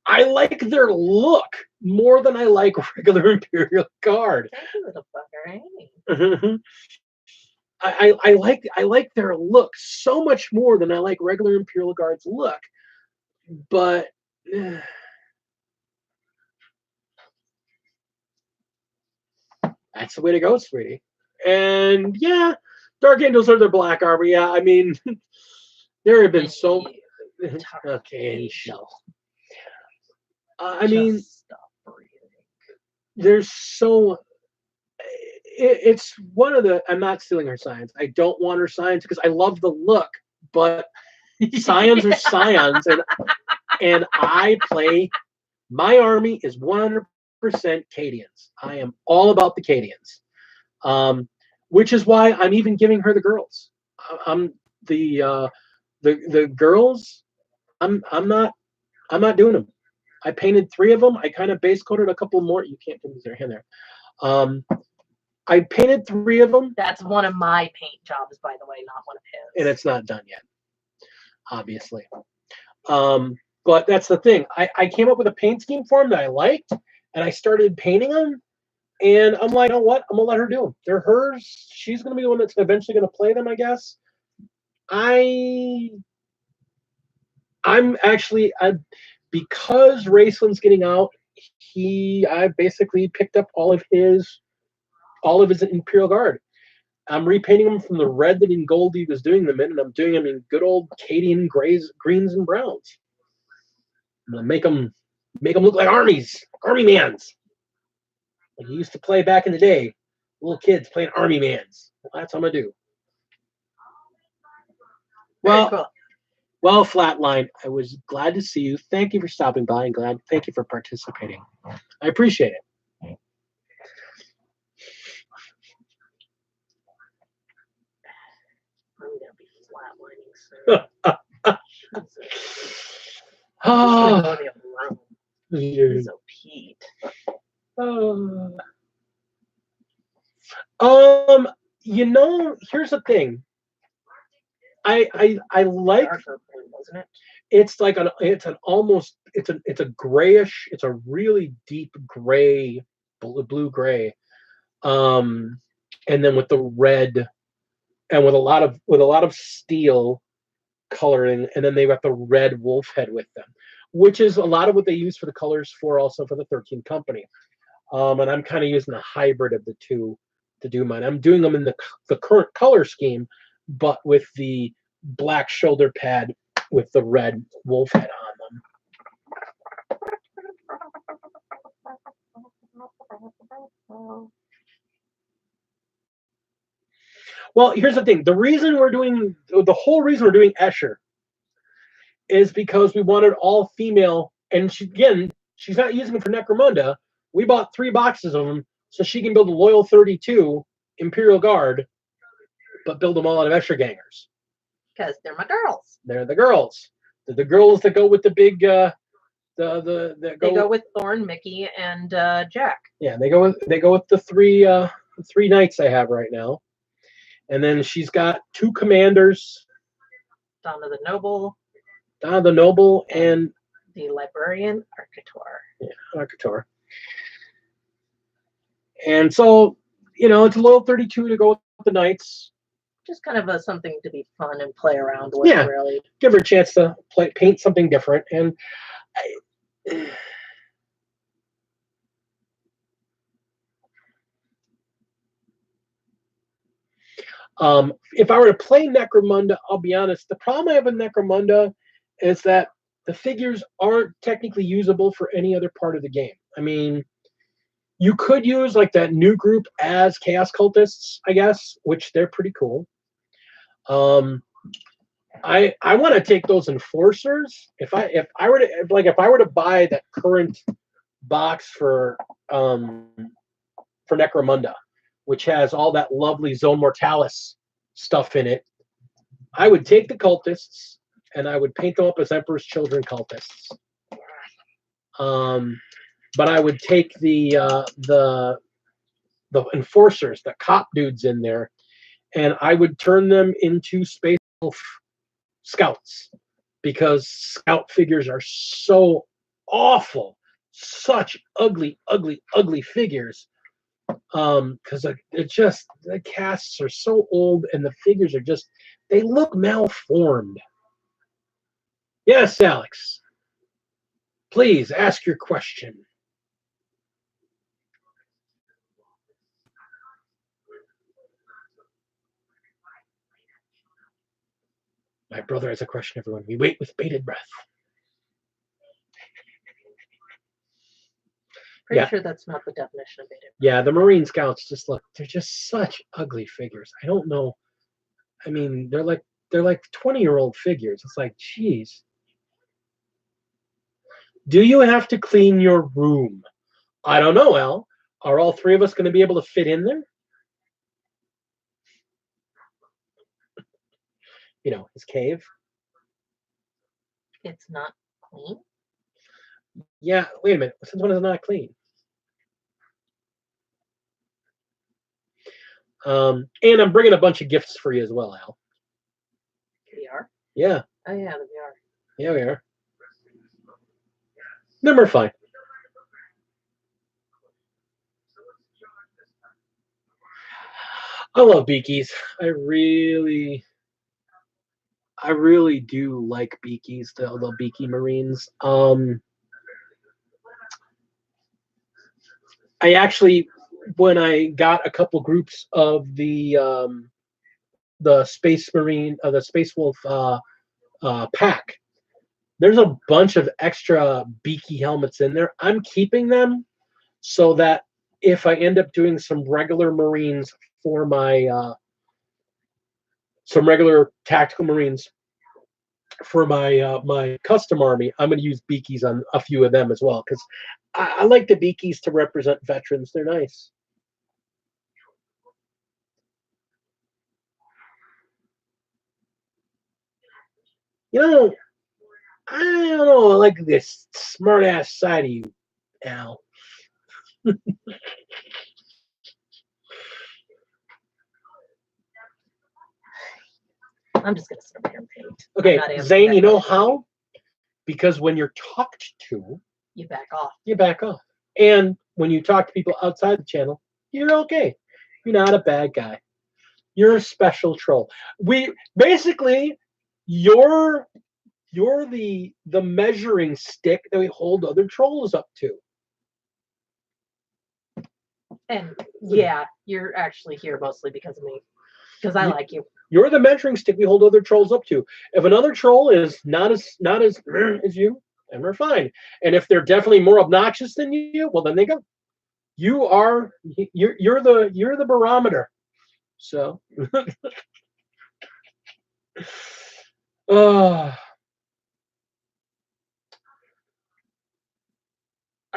I like their look more than I like regular Imperial Guard. Thank you, little fucker. Hey. I like their look so much more than I like regular Imperial Guard's look, but that's the way to go, sweetie. And yeah, Dark Angels are their black armor. Yeah, I mean, there have been so. Okay, Angel. I mean, there's so. It's one of the. I'm not stealing her scions. I don't want her scions because I love the look, but scions are scions, and I play. My army is 100% Cadians. I am all about the Cadians, which is why I'm even giving her the girls. I'm the girls. I'm not doing them. I painted 3 of them. I kind of base coated a couple more. You can't put their hand there. I painted 3 of them. That's one of my paint jobs, by the way, not one of his. And it's not done yet, obviously. But that's the thing. I came up with a paint scheme for them that I liked, and I started painting them. And I'm like, oh, what? I'm gonna let her do them. They're hers. She's gonna be the one that's eventually gonna play them, I guess. I'm actually because Raceland's getting out. I basically picked up all of his Imperial Guard. I'm repainting them from the red that in gold he was doing them in, and I'm doing them in good old Cadian grays, greens, and browns. I'm gonna make them look like army mans. Like you used to play back in the day, little kids playing army mans. That's what I'm gonna do. Well, cool. Well, Flatline, I was glad to see you. Thank you for stopping by, and thank you for participating. I appreciate it. I'm gonna be flatlining soon. Oh, so Pete. Here's the thing. I like. Darker blue, wasn't it? It's like it's a grayish. It's a really deep gray, blue gray, and then with the red, and with a lot of steel coloring, and then they got the red wolf head with them, which is a lot of what they use for the colors for also for the 13th Company. And I'm kind of using a hybrid of the two to do mine. I'm doing them in the current color scheme, but with the black shoulder pad with the red wolf head on them. Oh. Well, here's the thing. The whole reason we're doing Escher is because we wanted all female, and she's not using them for Necromunda. We bought 3 boxes of them so she can build a Loyal 32 Imperial Guard, but build them all out of Escher Gangers. Because they're my girls. They're the girls. They're the girls that go with the big they go with Thorn, Mickey, and Jack. Yeah, they go with the 3 knights I have right now. And then she's got 2 commanders. Donna the Noble. And the Librarian, Arcator. Yeah, Arcator. And so, it's a little 32 to go with the knights. Just kind of something to be fun and play around with, really. Give her a chance to paint something different. And if I were to play Necromunda, I'll be honest, the problem I have with Necromunda is that the figures aren't technically usable for any other part of the game. I mean, you could use like that new group as Chaos Cultists, I guess, which they're pretty cool. I want to take those Enforcers. If I were to buy that current box for Necromunda, which has all that lovely Zone Mortalis stuff in it, I would take the cultists and I would paint them up as Emperor's Children cultists. But I would take the Enforcers, the cop dudes in there, and I would turn them into Space Wolf Scouts, because Scout figures are so awful, such ugly figures. Because it's just, the casts are so old and the figures are just, they look malformed. Yes, Alex. Please ask your question. My brother has a question, everyone. We wait with bated breath. Pretty sure that's not the definition of bated breath. Yeah, the Marine Scouts just look, they're just such ugly figures. I don't know. I mean, they're like 20-year-old figures. It's like, geez. Do you have to clean your room? I don't know, Al. Are all 3 of us going to be able to fit in there? His cave. It's not clean? Yeah, wait a minute. Since when is it not clean? And I'm bringing a bunch of gifts for you as well, Al. We are? Yeah. Oh, yeah, we are. Yeah, we are. Number 5. I love Beakies. I really do like Beakies, the Beaky Marines. I actually, when I got a couple groups of the Space Marine, the Space Wolf pack, there's a bunch of extra Beaky helmets in there. I'm keeping them so that if I end up doing some regular Marines for my some regular tactical Marines for my my custom army, I'm going to use Beakies on a few of them as well, because I like the Beakies to represent veterans. They're nice. I don't know. I like this smart-ass side of you, Al. I'm just going to sit up here and paint. Okay, Zane, you know how? Because when you're talked to, you back off. You back off. And when you talk to people outside the channel, you're okay. You're not a bad guy. You're a special troll. You're the measuring stick that we hold other trolls up to. And yeah, you're actually here mostly because of me. Because I like you. You're the measuring stick we hold other trolls up to. If another troll is not as as you, then we're fine. And if they're definitely more obnoxious than you, well, then they go. you're the barometer. So, I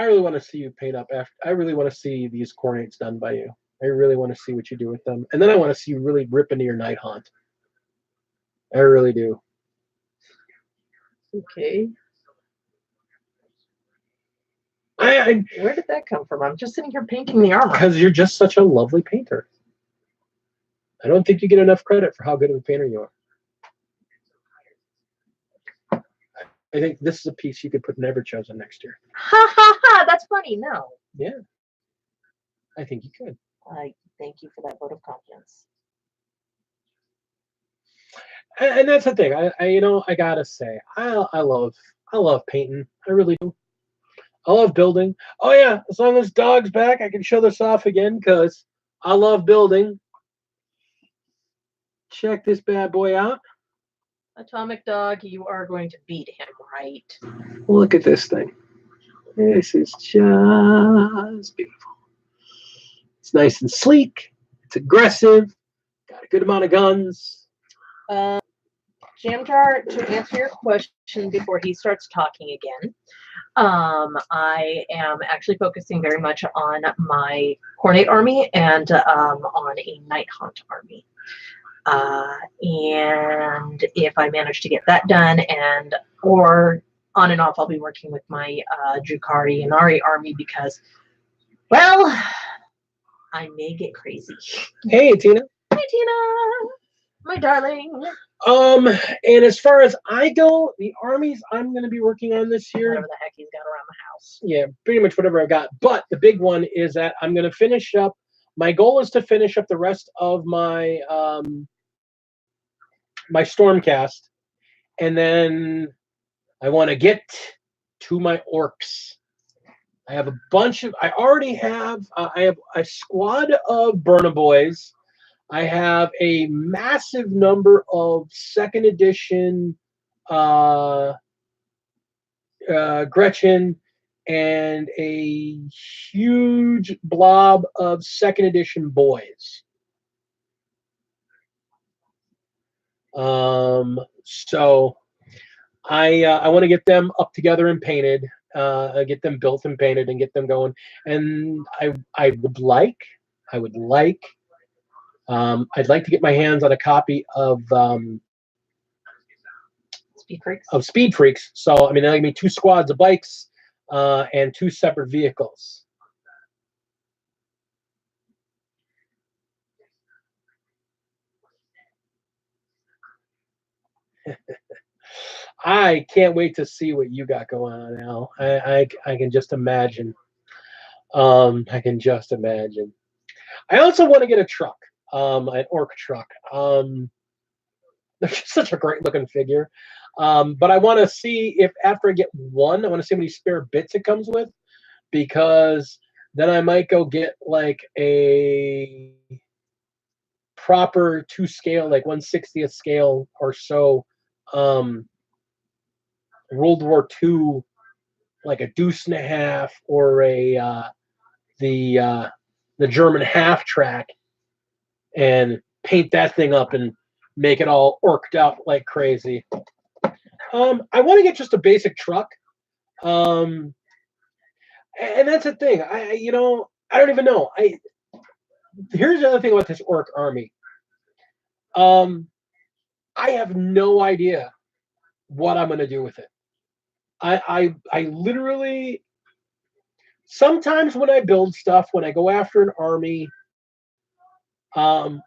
really want to see you paint up after. I really want to see these cornates done by you. I really want to see what you do with them, and then I want to see you really rip into your night haunt. I really do. Okay. I Where did that come from? I'm just sitting here painting the armor. because you're just such a lovely painter. I don't think you get enough credit for how good of a painter you are. I think this is a piece you could put in Everchosen next year. Ha ha ha! That's funny. No. Yeah, I think you could. I thank you for that vote of confidence. And that's the thing. I gotta say, I love painting. I really do. I love building. Oh yeah, as long as Dog's back, I can show this off again because I love building. Check this bad boy out. Atomic Dog, you are going to beat him, right? Look at this thing. This is just beautiful. It's nice and sleek. It's aggressive. Got a good amount of guns. Jamjar, to answer your question before he starts talking again, I am actually focusing very much on my Hornate army and on a Night Haunt army. And if I manage to get that done, or on and off, I'll be working with my Drukhari and Ari army because, well, I may get crazy. Hey, Tina. Hi, Tina, my darling. And as far as I go, the armies I'm going to be working on this year, Whatever the heck he's got around the house. yeah, pretty much whatever I've got. But the big one is that I'm going to finish up. My goal is to finish up the rest of my my Stormcast, and then I want to get to my orcs. I have a bunch of. I already have. I have a squad of Burna Boys. I have a massive number of second edition Gretchen and a huge blob of second edition boys. So I want to get them up together and painted, get them built and painted and get them going. And I would like I'd like to get my hands on a copy of Speed Freaks. So I mean, that'll give me 2 squads of bikes and 2 separate vehicles. I can't wait to see what you got going on, Al. I can just imagine. I can just imagine. I also want to get a truck, an orc truck. They're just such a great looking figure. But I want to see if after I get one, I want to see how many spare bits it comes with, because then I might go get like a proper 2 scale, like 1/60th scale or so, World War II, like a Deuce and a Half or a the German half track, and paint that thing up and make it all orked out like crazy. I want to get just a basic truck, and that's the thing. I don't even know. Here's the other thing about this orc army. I have no idea what I'm going to do with it. I literally, sometimes when I build stuff, when I go after an army,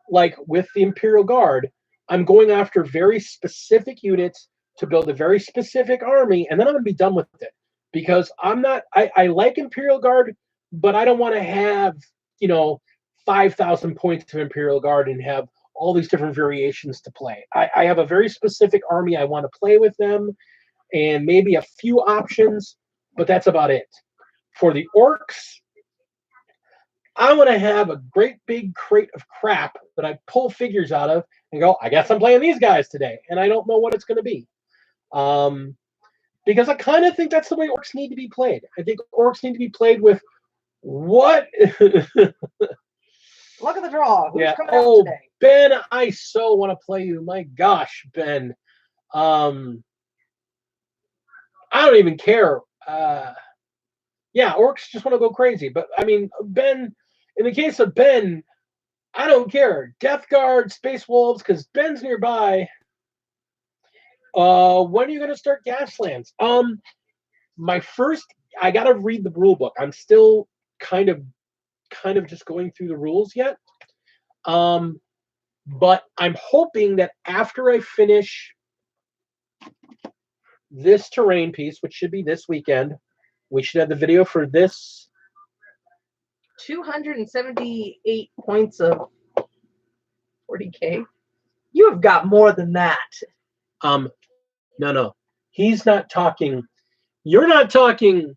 like with the Imperial Guard, I'm going after very specific units to build a very specific army, and then I'm going to be done with it, because I like Imperial Guard, but I don't want to have 5,000 points of Imperial Guard and have all these different variations to play. I have a very specific army I want to play with them, and maybe a few options, but that's about it. For the orcs, I want to have a great big crate of crap that I pull figures out of and go, I guess I'm playing these guys today, and I don't know what it's going to be. Because I kind of think that's the way orcs need to be played. I think orcs need to be played with What? Look at the draw. Who's Yeah. coming out Oh, today? Ben, I so want to play you. My gosh, Ben. I don't even care. Yeah, orcs just want to go crazy. But I mean, Ben, in the case of Ben, I don't care. Death Guard, Space Wolves, because Ben's nearby. When are you gonna start Gaslands? My first, I gotta read the rule book. I'm still kind of just going through the rules yet. But I'm hoping that after I finish this terrain piece, which should be this weekend, we should have the video for this. 278 points of 40K. You have got more than that. No. He's not talking. You're not talking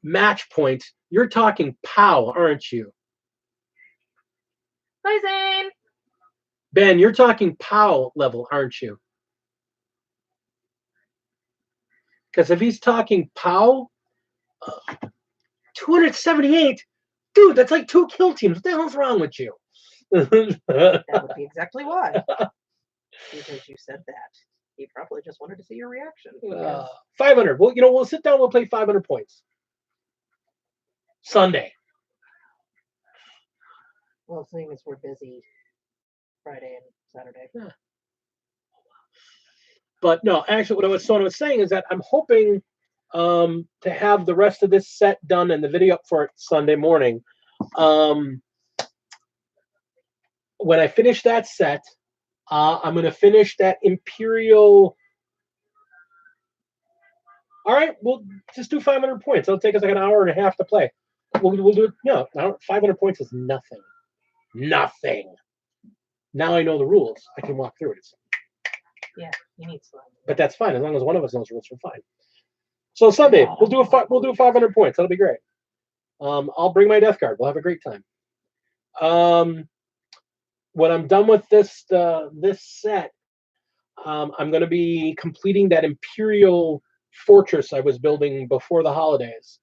match points. You're talking POW, aren't you? Hi, Zane. Ben, you're talking POW level, aren't you? Because if he's talking POW, 278, dude, that's like 2 kill teams. What the hell's wrong with you? That would be exactly why. Because you said that. He probably just wanted to see your reaction. 500. Well, we'll sit down. We'll play 500 points. Sunday. Well, seeing as we're busy Friday and Saturday. Yeah. But no, actually, what I was saying is that I'm hoping to have the rest of this set done and the video up for it Sunday morning. When I finish that set, I'm going to finish that Imperial. All right, we'll just do 500 points. It'll take us like an hour and a half to play. We'll do it. No, 500 points is nothing. Nothing. Now I know the rules. I can walk through it. Yeah, you need slime. But that's fine as long as one of us knows the rules. We're fine. So Sunday we'll do 500 points. That'll be great. I'll bring my Death Guard. We'll have a great time. When I'm done with this set, I'm going to be completing that Imperial fortress I was building before the holidays.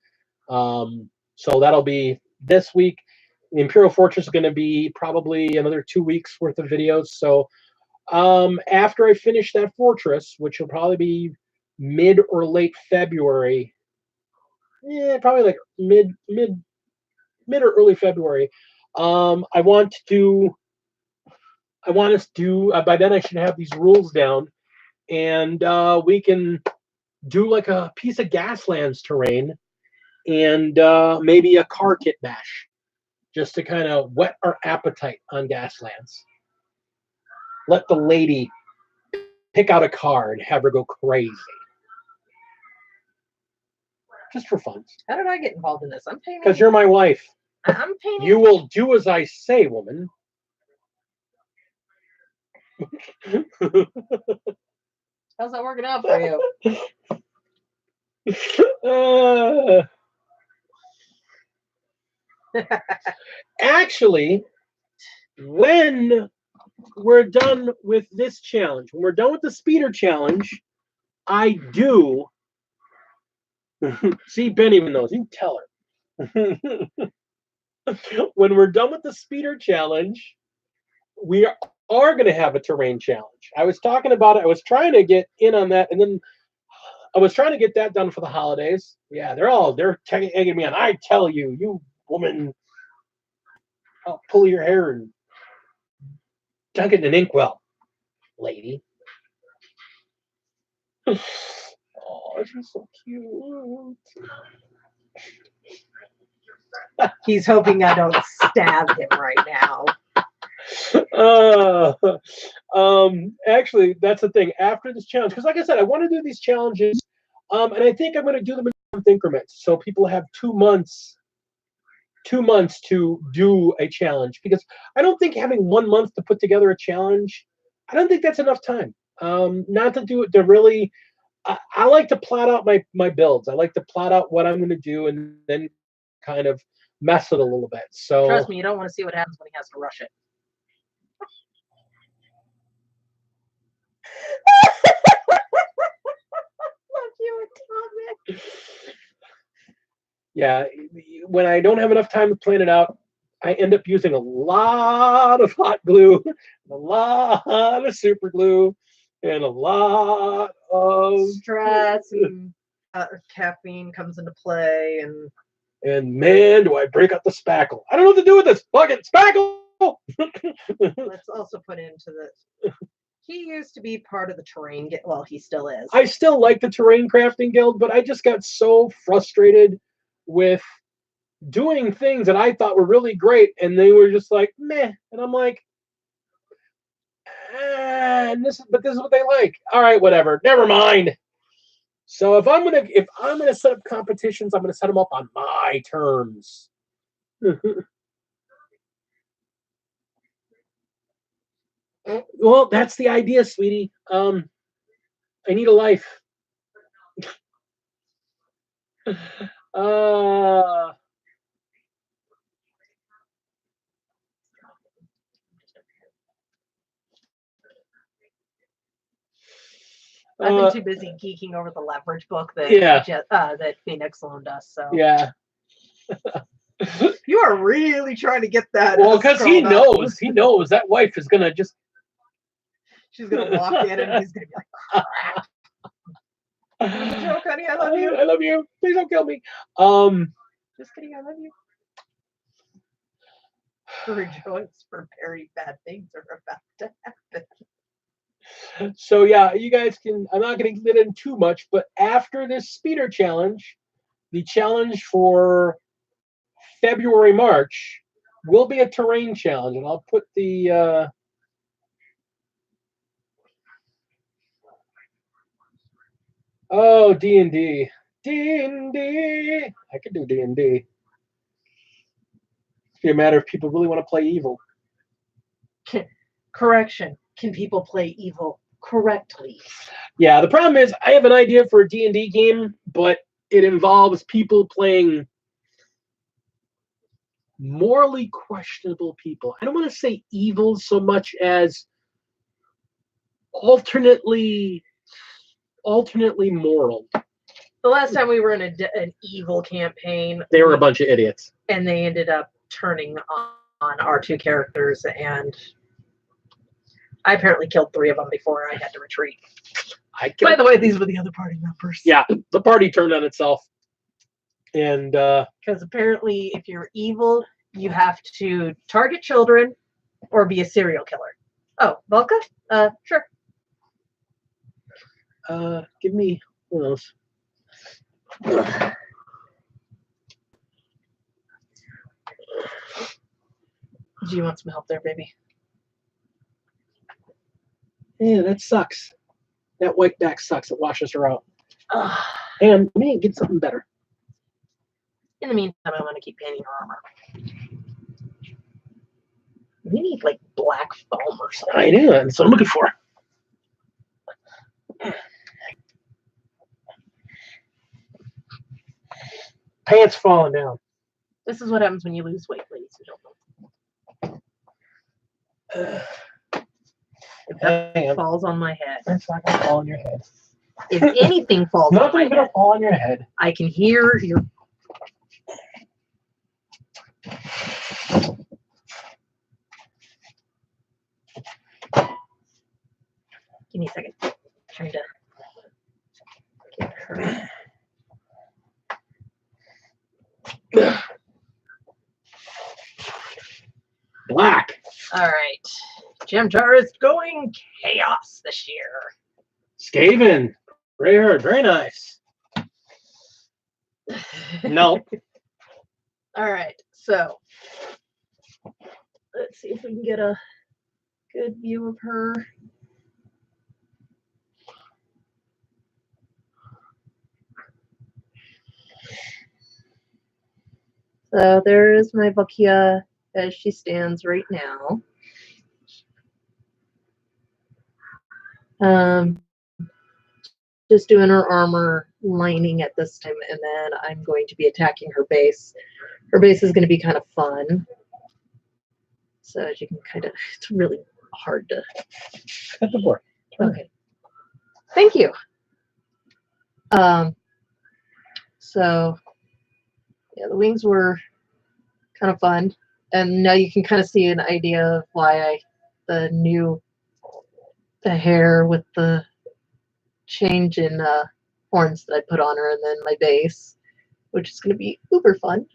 So that'll be this week. The Imperial fortress is going to be probably another 2 weeks worth of videos. So after I finish that fortress, which will probably be mid or late February, probably like mid or early February, I want us to by then I should have these rules down, and we can do like a piece of Gaslands terrain and maybe a car kit bash, just to kind of whet our appetite on Gaslands. Let the lady pick out a car and have her go crazy. Just for fun. How did I get involved in this? I'm painting. Because you're my wife. I'm painting. You will do as I say, woman. How's that working out for you? Actually, when we're done with this challenge, when we're done with the speeder challenge, I do. See, Ben even knows. You tell her. When we're done with the speeder challenge, we are going to have a terrain challenge. I was talking about it. I was trying to get in on that, and then I was trying to get that done for the holidays. Yeah, they're egging me on. I tell you, you woman, I'll pull your hair and dunk it in an inkwell, lady. Oh, she's so cute. He's hoping I don't stab him right now. Actually, that's the thing. After this challenge, because like I said, I want to do these challenges, and I think I'm going to do them in month increments, so people have 2 months. 2 months to do a challenge, because I don't think having 1 month to put together a challenge, I don't think that's enough time. Not to do it to really. I like to plot out my builds. I like to plot out what I'm going to do and then kind of mess it a little bit. So trust me, you don't want to see what happens when he has to rush it. Love you, Atomic. Yeah, when I don't have enough time to plan it out, I end up using a lot of hot glue, a lot of super glue, and a lot of Stress and caffeine comes into play, and man, do I break up the spackle. I don't know what to do with this. Fuck it, spackle! let's also put into the. He used to be part of the terrain. Well, he still is. I still like the Terrain Crafting Guild, but I just got so frustrated with doing things that I thought were really great, and they were just like meh. And I'm like, but this is what they like. All right, whatever. Never mind. So if I'm gonna set up competitions, I'm gonna set them up on my terms. Well, that's the idea, sweetie. I need a life. Uh, I've been too busy geeking over the leverage book that that Phoenix loaned us. So yeah. You are really trying to get that. Well, because he knows that wife is gonna just. She's gonna walk in and he's gonna be like, crap. It was a joke, honey. I love you. I love you. Please don't kill me. Just kidding. I love you. Rejoice, for very bad things are about to happen. So yeah, you guys can. I'm not going to get in too much, but after this speeder challenge, the challenge for February, March will be a terrain challenge, and I'll put the. Oh, D&D. D&D. I could do D&D. It's be a matter of people really want to play evil. Correction. Can people play evil correctly? Yeah, the problem is I have an idea for a D&D game, but it involves people playing morally questionable people. I don't want to say evil so much as alternately moral. The last time we were in an evil campaign, they were a bunch of idiots, and they ended up turning on our two characters, and I apparently killed 3 of them before I had to retreat. By the way, these were the other party members. Yeah, the party turned on itself, and because apparently, if you're evil, you have to target children or be a serial killer. Oh, Volka? Sure. Give me one of those. Do you want some help there, baby? Yeah, that sucks. That white back sucks. It washes her out. And let me get something better. In the meantime, I want to keep painting her armor. We need like black foam or something. I do. That's what I'm looking for. Pants falling down. This is what happens when you lose weight, ladies and gentlemen. If that falls on my head. It's not going to fall on your head. If anything falls on my head. Nothing's going to fall on your head. I can hear your... Give me a second. I'm trying to get her... Black. All right. Jim Jar is going chaos this year. Skaven. Rare. Very nice. No. All right. So let's see if we can get a good view of her. So there is my Volkia as she stands right now. Just doing her armor lining at this time, and then I'm going to be attacking her base. Her base is going to be kind of fun. So as you can kind of, it's really hard to. At the board. Okay. Thank you. So Yeah, the wings were kind of fun. And now you can kind of see an idea of why the hair with the change in horns that I put on her, and then my base, which is going to be uber fun.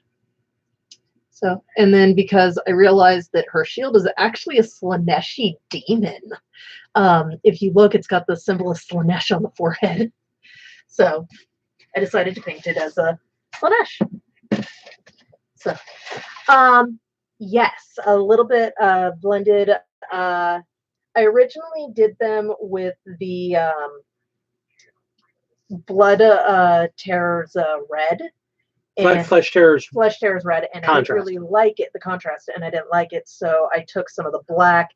So, and then because I realized that her shield is actually a Slaaneshi demon. If you look, it's got the symbol of Slaanesh on the forehead. So I decided to paint it as a Slaanesh. So, yes, a little bit blended. I originally did them with the Blood Terrors red. Flesh Terrors red, and contrast. I didn't really like it, the contrast, and I didn't like it, so I took some of the black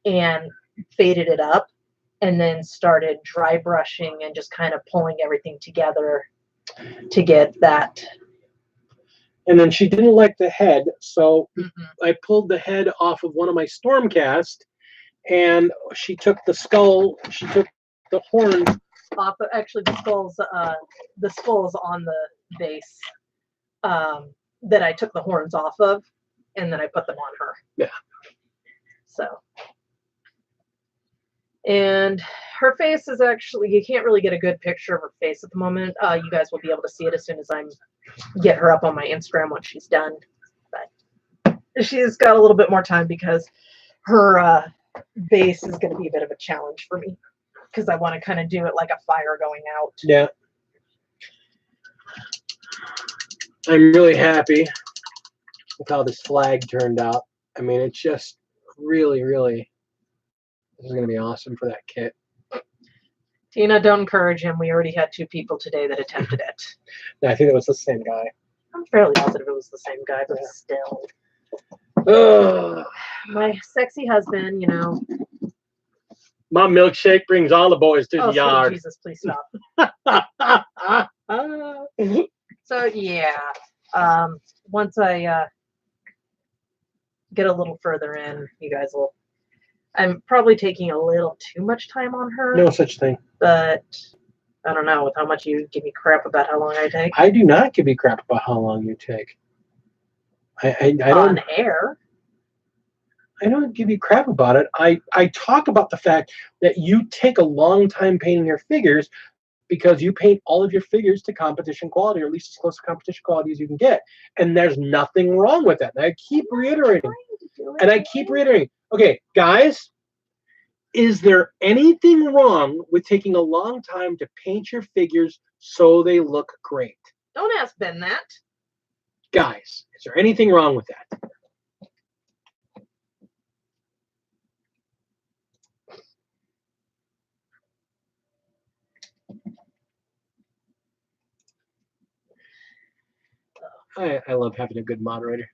and faded it up, and then started dry brushing and just kind of pulling everything together to get that. And then she didn't like the head, so I pulled the head off of one of my Stormcast, and she took the skull, she took the horn off. Actually, the skull's on the base. That I took the horns off of, and then I put them on her. Yeah. So, and her face is actually, you can't really get a good picture of her face at the moment. You guys will be able to see it as soon as I get her up on my Instagram once she's done. But she's got a little bit more time because her base is going to be a bit of a challenge for me because I want to kind of do it like a fire going out. Yeah. I'm really happy with how this flag turned out. I mean, it's just really, really, this is going to be awesome for that kit. Tina, don't encourage him. We already had 2 people today that attempted it. No, I think it was the same guy. I'm fairly positive it was the same guy, but still. Ugh. My sexy husband, you know. My milkshake brings all the boys to the yard. Jesus, please stop. So yeah, once I get a little further in, you guys will. I'm probably taking a little too much time on her. No such thing. But I don't know with how much you give me crap about how long I take. I do not give you crap about how long you take. I don't. On air. I don't give you crap about it. I talk about the fact that you take a long time painting your figures because you paint all of your figures to competition quality, or at least as close to competition quality as you can get. And there's nothing wrong with that. And I keep reiterating. Okay, guys, is there anything wrong with taking a long time to paint your figures so they look great? Don't ask Ben that. Guys, is there anything wrong with that? I love having a good moderator.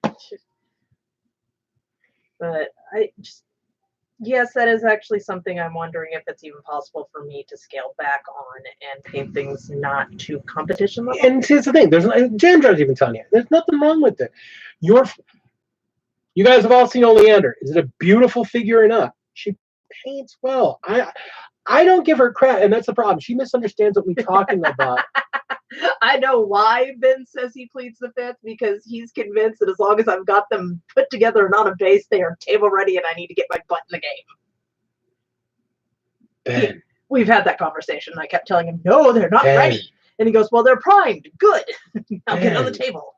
But yes, that is actually something I'm wondering if it's even possible for me to scale back on and paint things not to competition level. And here's the thing: Jam Jar's even telling you, there's nothing wrong with it. You guys have all seen Oleander. Is it a beautiful figure or not? She paints well. I don't give her crap, and that's the problem. She misunderstands what we're talking about. I know why Ben says he pleads the fifth, because he's convinced that as long as I've got them put together and on a base, they are table ready and I need to get my butt in the game. Ben. We've had that conversation and I kept telling him, no, they're not ready. And he goes, well, they're primed. Good. I'll get on the table.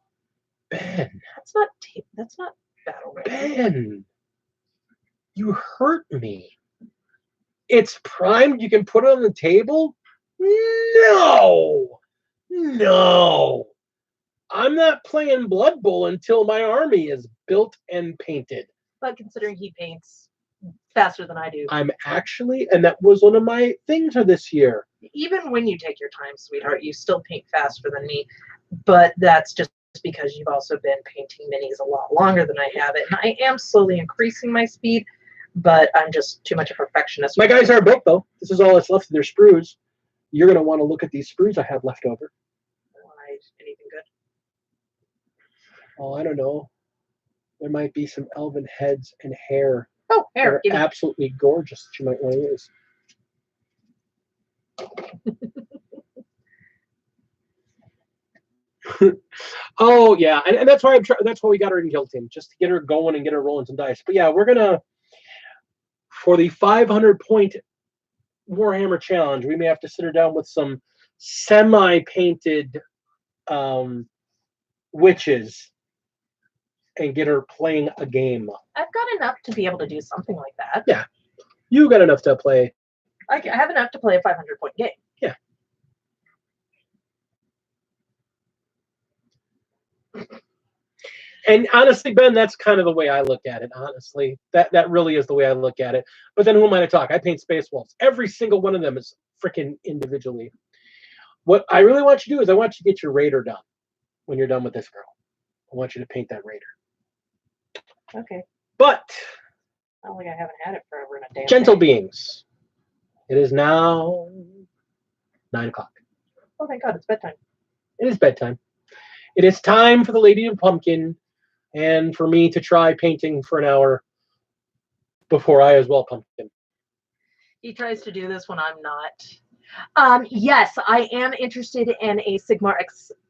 Ben. That's not battle ready. Ben. You hurt me. It's primed. You can put it on the table? No. I'm not playing Blood Bowl until my army is built and painted. But considering he paints faster than I do. I'm actually, and that was one of my things for this year. Even when you take your time, sweetheart, you still paint faster than me. But that's just because you've also been painting minis a lot longer than I have it. And I am slowly increasing my speed, but I'm just too much a perfectionist. My guys are built, though. This is all that's left of their sprues. You're going to want to look at these sprues I have left over. Anything good? Oh, I don't know. There might be some elven heads and hair. Oh, hair. They're absolutely gorgeous that you might want to use. Oh yeah, and that's why that's why we got her in Guild Team, just to get her going and get her rolling some dice. But yeah, we're gonna, for the 500 point Warhammer challenge, we may have to sit her down with some semi-painted witches and get her playing a game. I've got enough to be able to do something like that. Yeah, you got enough to play. I have enough to play a 500-point game. Yeah. And honestly, Ben, that's kind of the way I look at it. Honestly, that really is the way I look at it. But then who am I to talk? I paint Space Wolves. Every single one of them is freaking individually. What I really want you to do is I want you to get your Raider done when you're done with this girl. I want you to paint that Raider. Okay. But I don't think I haven't had it forever in a damn gentle day. beings, it is now 9 o'clock. Oh, thank God, it's bedtime. It is bedtime. It is time for the Lady of Pumpkin and for me to try painting for an hour before I as well pumpkin. He tries to do this when I'm not. Yes, I am interested in a Sigmar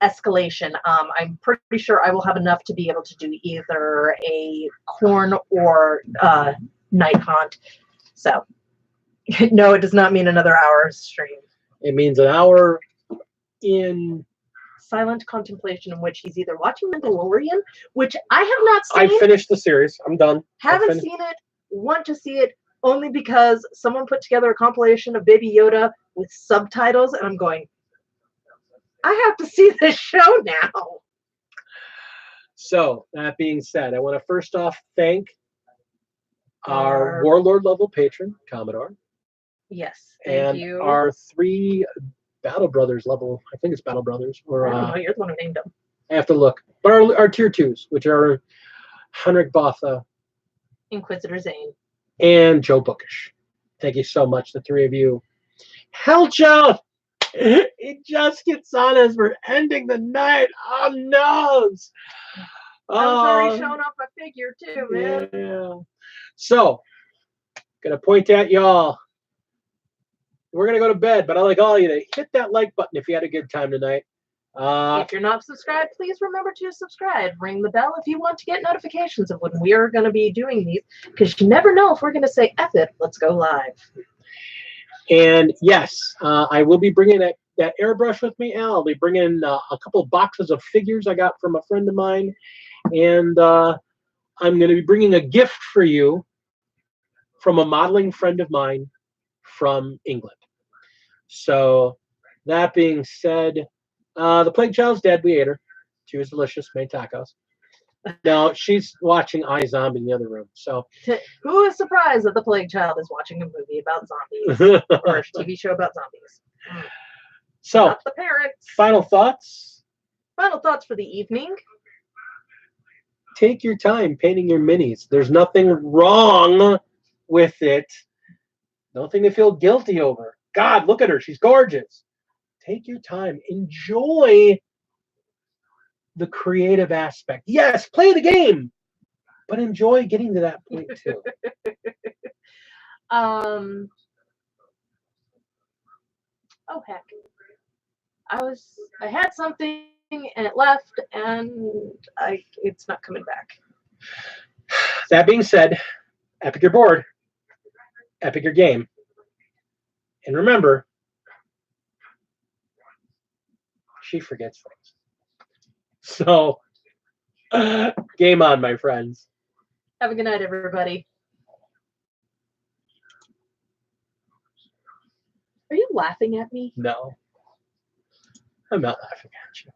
escalation. I'm pretty sure I will have enough to be able to do either a Khorne or Night Haunt. So, no, it does not mean another hour stream. It means an hour in Silent contemplation in which he's either watching Mandalorian, which I have not seen. I finished the series. I'm done. Haven't seen it. Want to see it only because someone put together a compilation of Baby Yoda with subtitles, and I'm going, I have to see this show now. So, that being said, I want to first off thank our Warlord level patron, Commodore. Yes, thank you. And our 3 Battle Brothers level, I think it's Battle Brothers. Or, I don't know, you're the one who named them. I have to look. But our tier 2s, which are Henrik Botha, Inquisitor Zane, and Joe Bookish. Thank you so much, the 3 of you. Hellchild! It just gets on us. We're ending the night. Oh, no! I was already showing off my figure, too, man. Yeah. So, gonna point at y'all. We're gonna go to bed, but I'd like all of you to hit that like button if you had a good time tonight. If you're not subscribed, please remember to subscribe. Ring the bell if you want to get notifications of when we are going to be doing these, because you never know if we're going to say, F it, let's go live. And yes, I will be bringing that airbrush with me, Al. I'll be bringing a couple of boxes of figures I got from a friend of mine. And I'm going to be bringing a gift for you from a modeling friend of mine from England. So that being said, the Plague Child's dead. We ate her. She was delicious. Made tacos. Now she's watching iZombie in the other room. So who is surprised that the Plague Child is watching a movie about zombies or a TV show about zombies? So not the parents. Final thoughts. Final thoughts for the evening. Take your time painting your minis. There's nothing wrong with it. Nothing to feel guilty over. God, look at her. She's gorgeous. Take your time. Enjoy the creative aspect. Yes, play the game, but enjoy getting to that point too. Oh heck. I had something and it left and it's not coming back. That being said, epic your board, epic your game. And remember, she forgets things. So, game on, my friends. Have a good night, everybody. Are you laughing at me? No. I'm not laughing at you.